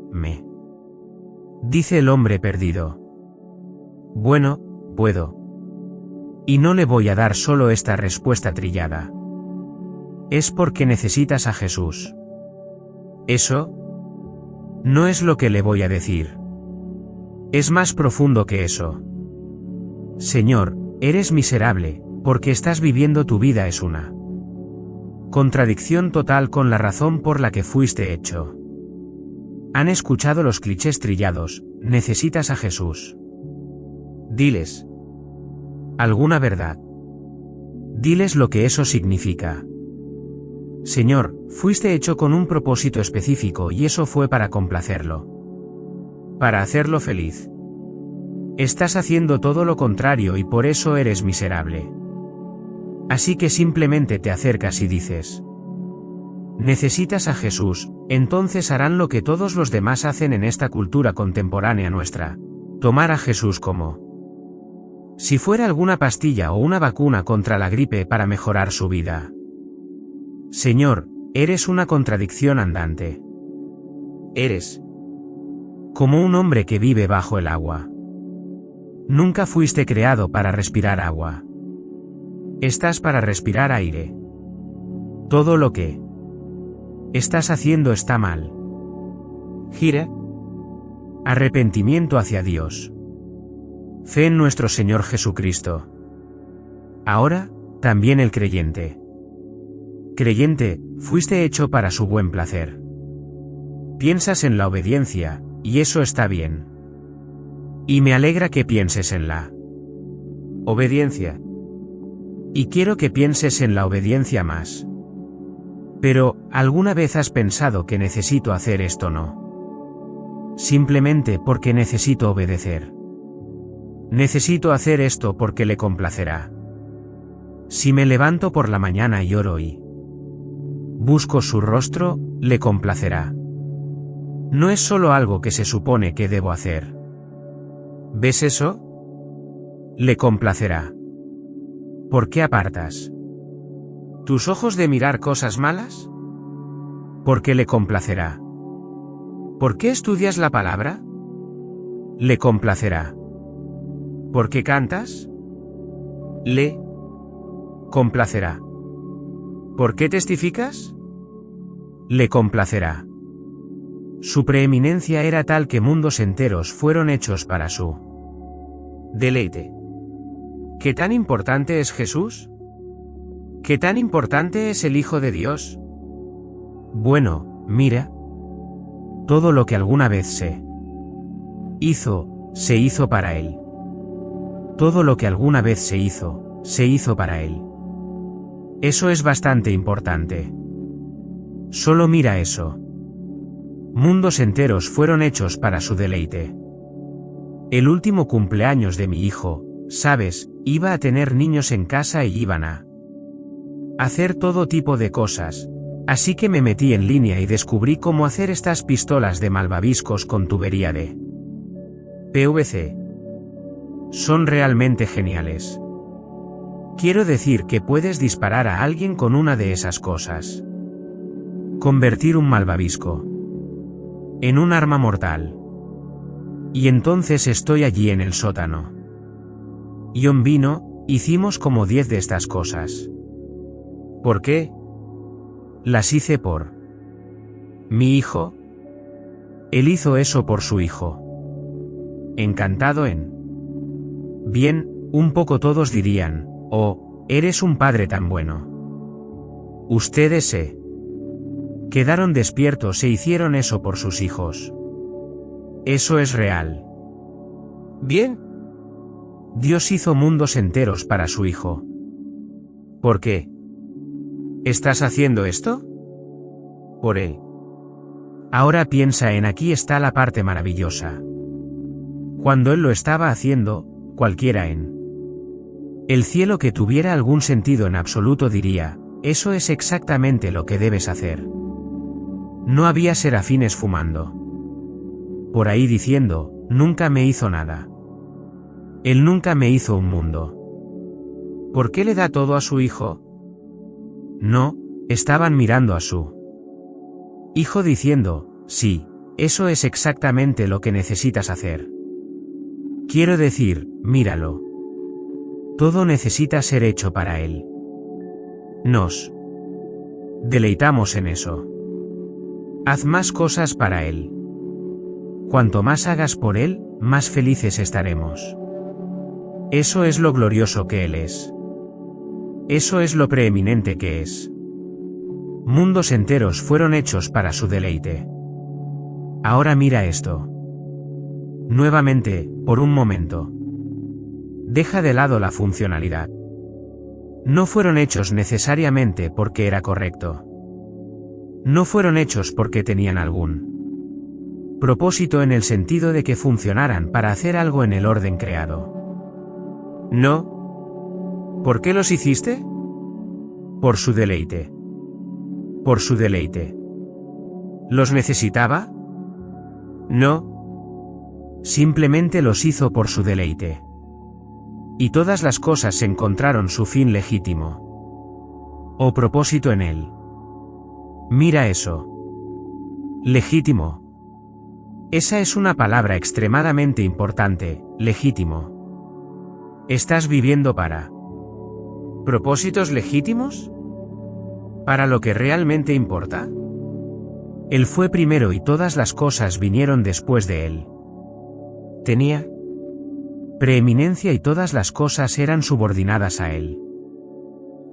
dice el hombre perdido. Bueno, puedo. Y no le voy a dar solo esta respuesta trillada. Es porque necesitas a Jesús. Eso no es lo que le voy a decir. Es más profundo que eso. Señor, eres miserable, porque estás viviendo tu vida es una contradicción total con la razón por la que fuiste hecho. Han escuchado los clichés trillados, necesitas a Jesús. Diles alguna verdad. Diles lo que eso significa. Señor, fuiste hecho con un propósito específico y eso fue para complacerlo. Para hacerlo feliz. Estás haciendo todo lo contrario y por eso eres miserable. Así que simplemente te acercas y dices: necesitas a Jesús, entonces harán lo que todos los demás hacen en esta cultura contemporánea nuestra: tomar a Jesús como si fuera alguna pastilla o una vacuna contra la gripe para mejorar su vida. Señor, eres una contradicción andante. Eres como un hombre que vive bajo el agua. Nunca fuiste creado para respirar agua. Estás para respirar aire. Todo lo que estás haciendo está mal. Gira. Arrepentimiento hacia Dios. Fe en nuestro Señor Jesucristo. Ahora, también el creyente. Creyente, fuiste hecho para su buen placer. Piensas en la obediencia, y eso está bien. Y me alegra que pienses en la obediencia. Y quiero que pienses en la obediencia más. Pero, ¿alguna vez has pensado que necesito hacer esto? No. Simplemente porque necesito obedecer. Necesito hacer esto porque le complacerá. Si me levanto por la mañana y oro y busco su rostro, le complacerá. No es solo algo que se supone que debo hacer. ¿Ves eso? Le complacerá. ¿Por qué apartas tus ojos de mirar cosas malas? Porque le complacerá. ¿Por qué estudias la palabra? Le complacerá. ¿Por qué cantas? Le complacerá. ¿Por qué testificas? Le complacerá. Su preeminencia era tal que mundos enteros fueron hechos para su deleite. ¿Qué tan importante es Jesús? ¿Qué tan importante es el Hijo de Dios? Bueno, mira. Todo lo que alguna vez se hizo para Él. Todo lo que alguna vez se hizo para Él. Eso es bastante importante. Solo mira eso. Mundos enteros fueron hechos para su deleite. El último cumpleaños de mi hijo, ¿sabes? Iba a tener niños en casa y iban a hacer todo tipo de cosas. Así que me metí en línea y descubrí cómo hacer estas pistolas de malvaviscos con tubería de PVC. Son realmente geniales. Quiero decir que puedes disparar a alguien con una de esas cosas. Convertir un malvavisco en un arma mortal. Y entonces estoy allí en el sótano. John vino, hicimos como 10 de estas cosas. ¿Por qué? Las hice por mi hijo. Él hizo eso por su hijo. Encantado en. Bien, un poco todos dirían: oh, eres un padre tan bueno. Ustedes se quedaron despiertos e hicieron eso por sus hijos. Eso es real. Bien. Dios hizo mundos enteros para su hijo. ¿Por qué estás haciendo esto? Por Él. Ahora piensa en aquí está la parte maravillosa. Cuando Él lo estaba haciendo, cualquiera en el cielo que tuviera algún sentido en absoluto diría: eso es exactamente lo que debes hacer. No había serafines fumando por ahí diciendo: nunca me hizo nada. Él nunca me hizo un mundo. ¿Por qué le da todo a su hijo? No, estaban mirando a su hijo diciendo: sí, eso es exactamente lo que necesitas hacer. Quiero decir, míralo. Todo necesita ser hecho para Él. Nos deleitamos en eso. Haz más cosas para Él. Cuanto más hagas por Él, más felices estaremos. Eso es lo glorioso que Él es. Eso es lo preeminente que es. Mundos enteros fueron hechos para su deleite. Ahora mira esto. Nuevamente, por un momento. Deja de lado la funcionalidad. No fueron hechos necesariamente porque era correcto. No fueron hechos porque tenían algún propósito en el sentido de que funcionaran para hacer algo en el orden creado. No. ¿Por qué los hiciste? Por su deleite. Por su deleite. ¿Los necesitaba? No. Simplemente los hizo por su deleite. Y todas las cosas encontraron su fin legítimo. O propósito en él. Mira eso. Legítimo. Esa es una palabra extremadamente importante, legítimo. ¿Estás viviendo para propósitos legítimos? ¿Para lo que realmente importa? Él fue primero y todas las cosas vinieron después de él. Tenía preeminencia y todas las cosas eran subordinadas a él.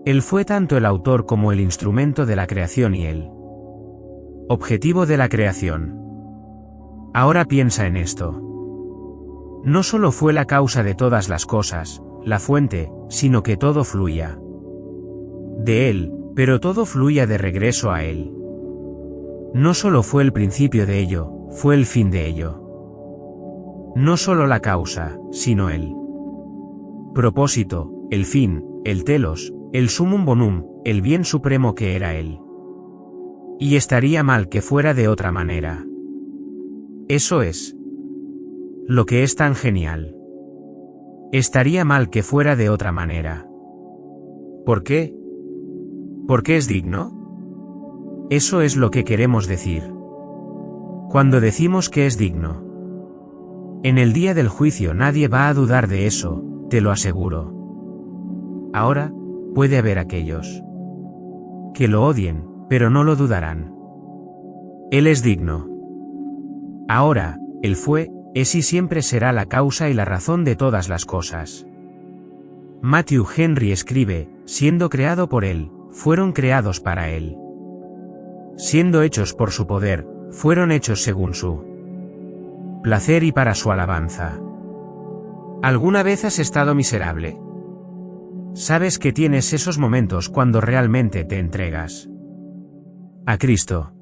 Él fue tanto el autor como el instrumento de la creación y el objetivo de la creación. Ahora piensa en esto. No solo fue la causa de todas las cosas, la fuente, sino que todo fluía de él, pero todo fluía de regreso a él. No solo fue el principio de ello, fue el fin de ello. No solo la causa, sino el propósito, el fin, el telos, el sumum bonum, el bien supremo que era él. Y estaría mal que fuera de otra manera. Eso es lo que es tan genial. Estaría mal que fuera de otra manera. ¿Por qué? ¿Porque es digno? Eso es lo que queremos decir. Cuando decimos que es digno. En el día del juicio nadie va a dudar de eso, te lo aseguro. Ahora, puede haber aquellos que lo odien, pero no lo dudarán. Él es digno. Ahora, él fue, es y siempre será la causa y la razón de todas las cosas. Matthew Henry escribe, siendo creado por él, fueron creados para él. Siendo hechos por su poder, fueron hechos según su placer y para su alabanza. ¿Alguna vez has estado miserable? Sabes que tienes esos momentos cuando realmente te entregas a Cristo.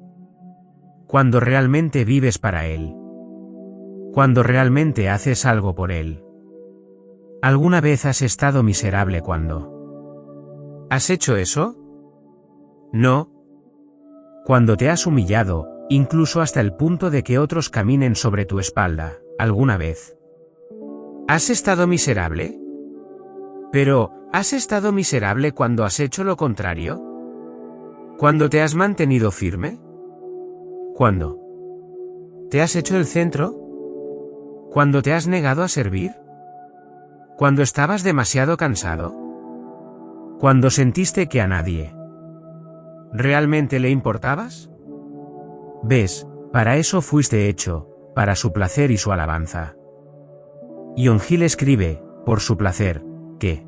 Cuando realmente vives para Él. Cuando realmente haces algo por Él. ¿Alguna vez has estado miserable cuando has hecho eso? No. Cuando te has humillado, incluso hasta el punto de que otros caminen sobre tu espalda, ¿alguna vez has estado miserable? Pero, ¿has estado miserable cuando has hecho lo contrario? ¿Cuando te has mantenido firme? ¿Cuándo te has hecho el centro? ¿Cuando te has negado a servir? ¿Cuando estabas demasiado cansado? ¿Cuando sentiste que a nadie realmente le importabas? ¿Ves? Para eso fuiste hecho, para su placer y su alabanza. John Hill escribe, por su placer, que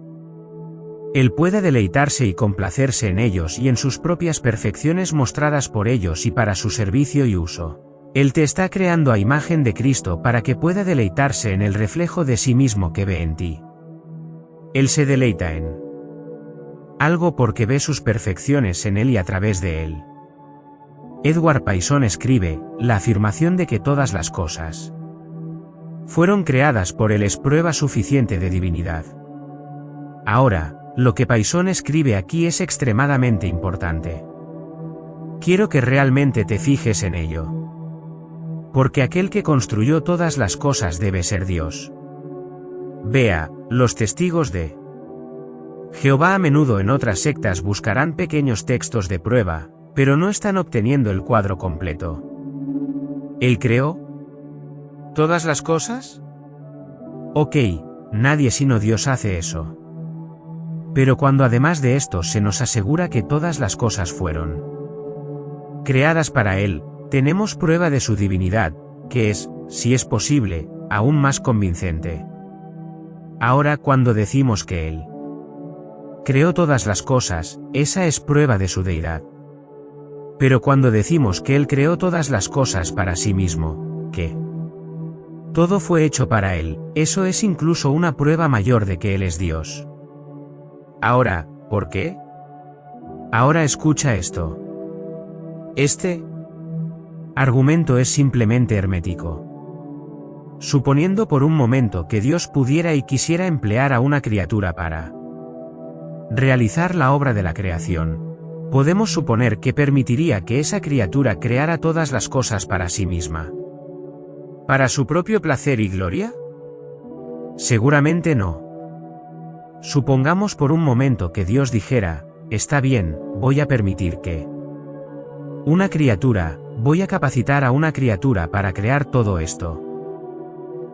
Él puede deleitarse y complacerse en ellos y en sus propias perfecciones mostradas por ellos y para su servicio y uso. Él te está creando a imagen de Cristo para que pueda deleitarse en el reflejo de sí mismo que ve en ti. Él se deleita en algo porque ve sus perfecciones en Él y a través de Él. Edward Payson escribe, la afirmación de que todas las cosas fueron creadas por Él es prueba suficiente de divinidad. Ahora, lo que Payson escribe aquí es extremadamente importante. Quiero que realmente te fijes en ello. Porque aquel que construyó todas las cosas debe ser Dios. Vea, los testigos de Jehová a menudo en otras sectas buscarán pequeños textos de prueba, pero no están obteniendo el cuadro completo. ¿Él creó todas las cosas? Ok, nadie sino Dios hace eso. Pero cuando además de esto se nos asegura que todas las cosas fueron creadas para Él, tenemos prueba de su divinidad, que es, si es posible, aún más convincente. Ahora cuando decimos que Él creó todas las cosas, esa es prueba de su deidad. Pero cuando decimos que Él creó todas las cosas para sí mismo, ¿qué Todo fue hecho para Él, eso es incluso una prueba mayor de que Él es Dios. Ahora, ¿por qué? Ahora escucha esto. Este argumento es simplemente hermético. Suponiendo por un momento que Dios pudiera y quisiera emplear a una criatura para realizar la obra de la creación, podemos suponer que permitiría que esa criatura creara todas las cosas para sí misma. ¿Para su propio placer y gloria? Seguramente no. Supongamos por un momento que Dios dijera, está bien, voy a permitir que voy a capacitar a una criatura para crear todo esto.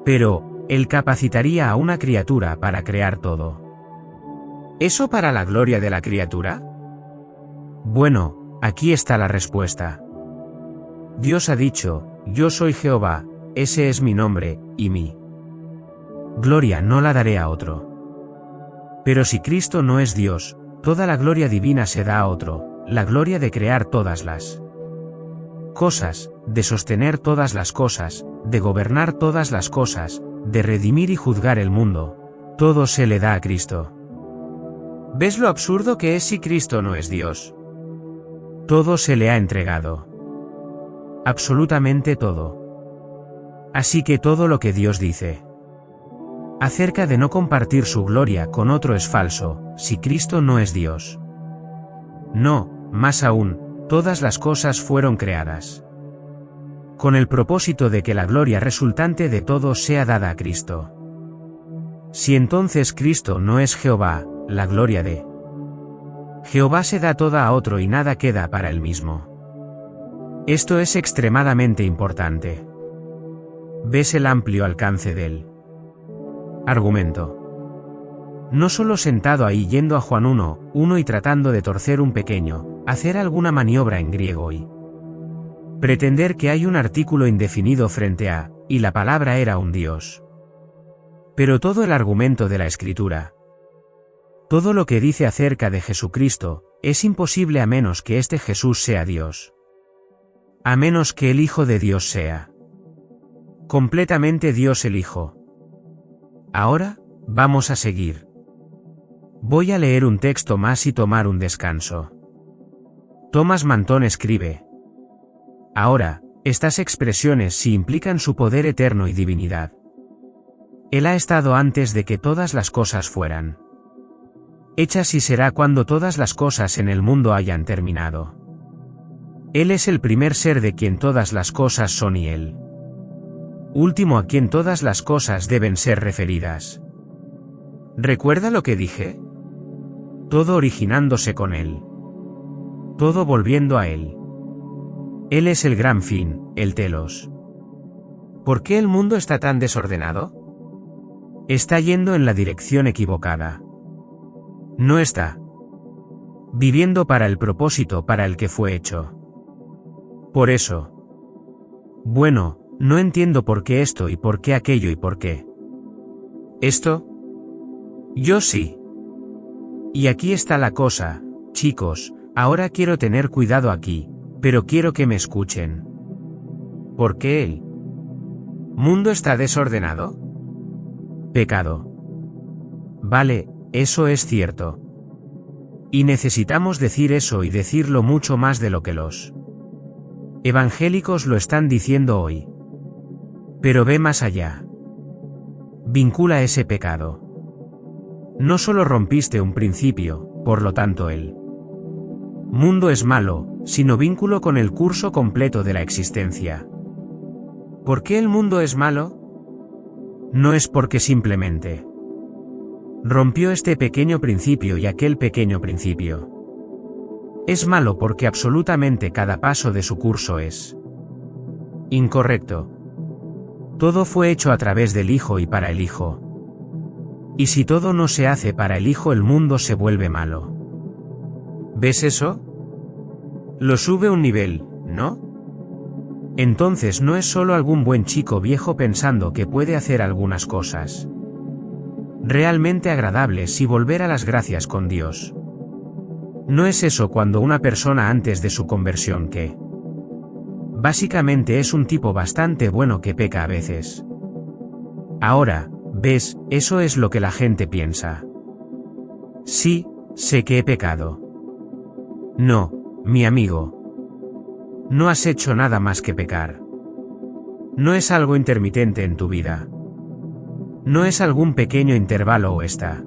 Pero, Él capacitaría a una criatura para crear todo. ¿Eso para la gloria de la criatura? Bueno, aquí está la respuesta. Dios ha dicho, yo soy Jehová, ese es mi nombre, y mi gloria no la daré a otro. Pero si Cristo no es Dios, toda la gloria divina se da a otro, la gloria de crear todas las cosas, de sostener todas las cosas, de gobernar todas las cosas, de redimir y juzgar el mundo. Todo se le da a Cristo. ¿Ves lo absurdo que es si Cristo no es Dios? Todo se le ha entregado. Absolutamente todo. Así que todo lo que Dios dice acerca de no compartir su gloria con otro es falso, si Cristo no es Dios. No, más aún, todas las cosas fueron creadas con el propósito de que la gloria resultante de todo sea dada a Cristo. Si entonces Cristo no es Jehová, la gloria de Jehová se da toda a otro y nada queda para él mismo. Esto es extremadamente importante. ¿Ves el amplio alcance del argumento? No solo sentado ahí yendo a Juan 1:1 y tratando de torcer un pequeño, hacer alguna maniobra en griego y pretender que hay un artículo indefinido frente a, y la palabra era un Dios. Pero todo el argumento de la Escritura, todo lo que dice acerca de Jesucristo, es imposible a menos que este Jesús sea Dios. A menos que el Hijo de Dios sea completamente Dios el Hijo. Ahora, vamos a seguir. Voy a leer un texto más y tomar un descanso. Thomas Manton escribe: ahora, estas expresiones sí implican su poder eterno y divinidad. Él ha estado antes de que todas las cosas fueran hechas y será cuando todas las cosas en el mundo hayan terminado. Él es el primer ser de quien todas las cosas son y Él último a quien todas las cosas deben ser referidas. ¿Recuerda lo que dije? Todo originándose con Él. Todo volviendo a Él. Él es el gran fin, el telos. ¿Por qué el mundo está tan desordenado? Está yendo en la dirección equivocada. No está viviendo para el propósito para el que fue hecho. Por eso. Bueno, no entiendo por qué esto y por qué aquello y por qué esto. Yo sí. Y aquí está la cosa, chicos, ahora quiero tener cuidado aquí, pero quiero que me escuchen. ¿Por qué el mundo está desordenado? Pecado. Vale, eso es cierto. Y necesitamos decir eso y decirlo mucho más de lo que los evangélicos lo están diciendo hoy. Pero ve más allá. Vincula ese pecado. No solo rompiste un principio, por lo tanto el mundo es malo, sino vínculo con el curso completo de la existencia. ¿Por qué el mundo es malo? No es porque simplemente rompió este pequeño principio y aquel pequeño principio. Es malo porque absolutamente cada paso de su curso es incorrecto. Todo fue hecho a través del Hijo y para el Hijo. Y si todo no se hace para el Hijo, el mundo se vuelve malo. ¿Ves eso? Lo sube un nivel, ¿no? Entonces no es solo algún buen chico viejo pensando que puede hacer algunas cosas realmente agradables y volver a las gracias con Dios. No es eso cuando una persona antes de su conversión que básicamente es un tipo bastante bueno que peca a veces. Ahora, ¿ves? Eso es lo que la gente piensa. Sí, sé que he pecado. No, mi amigo. No has hecho nada más que pecar. No es algo intermitente en tu vida. No es algún pequeño intervalo o esta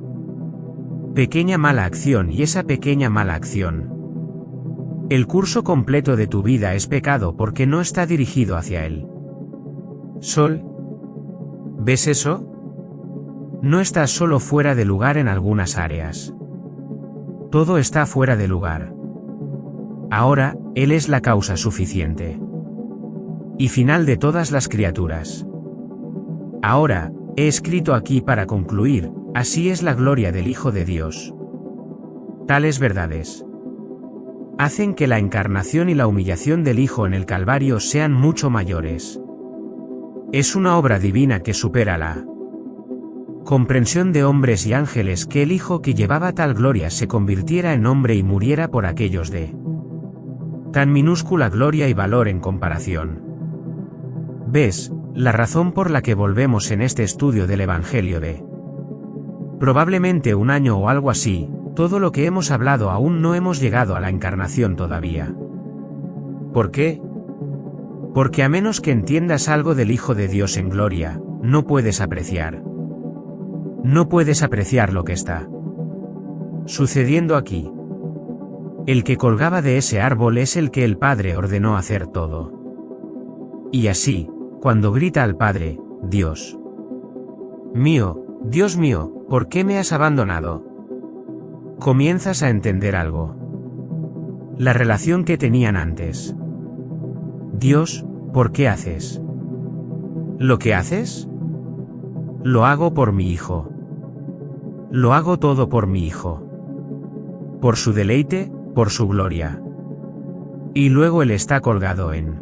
pequeña mala acción y esa pequeña mala acción. El curso completo de tu vida es pecado porque no está dirigido hacia él. Sol. ¿Ves eso? No estás solo fuera de lugar en algunas áreas. Todo está fuera de lugar. Ahora, Él es la causa suficiente y final de todas las criaturas. Ahora, he escrito aquí para concluir, así es la gloria del Hijo de Dios. Tales verdades hacen que la encarnación y la humillación del Hijo en el Calvario sean mucho mayores. Es una obra divina que supera la comprensión de hombres y ángeles que el Hijo que llevaba tal gloria se convirtiera en hombre y muriera por aquellos de tan minúscula gloria y valor en comparación. ¿Ves? La razón por la que volvemos en este estudio del Evangelio de probablemente un año o algo así, todo lo que hemos hablado aún no hemos llegado a la encarnación todavía. ¿Por qué? Porque a menos que entiendas algo del Hijo de Dios en gloria, no puedes apreciar. No puedes apreciar lo que está sucediendo aquí. El que colgaba de ese árbol es el que el Padre ordenó hacer todo. Y así, cuando grita al Padre, Dios mío, ¿por qué me has abandonado? Comienzas a entender algo. La relación que tenían antes. Dios, ¿por qué haces lo que haces? Lo hago por mi Hijo. Lo hago todo por mi Hijo. Por su deleite, por su gloria. Y luego Él está colgado en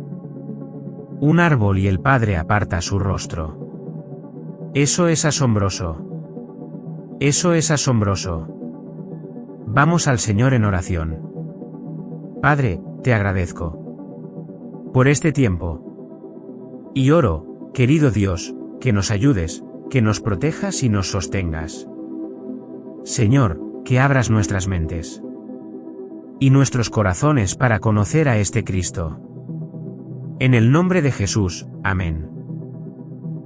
un árbol y el Padre aparta su rostro. Eso es asombroso. Eso es asombroso. Vamos al Señor en oración. Padre, te agradezco por este tiempo. Y oro, querido Dios, que nos ayudes, que nos protejas y nos sostengas. Señor, que abras nuestras mentes y nuestros corazones para conocer a este Cristo. En el nombre de Jesús, amén.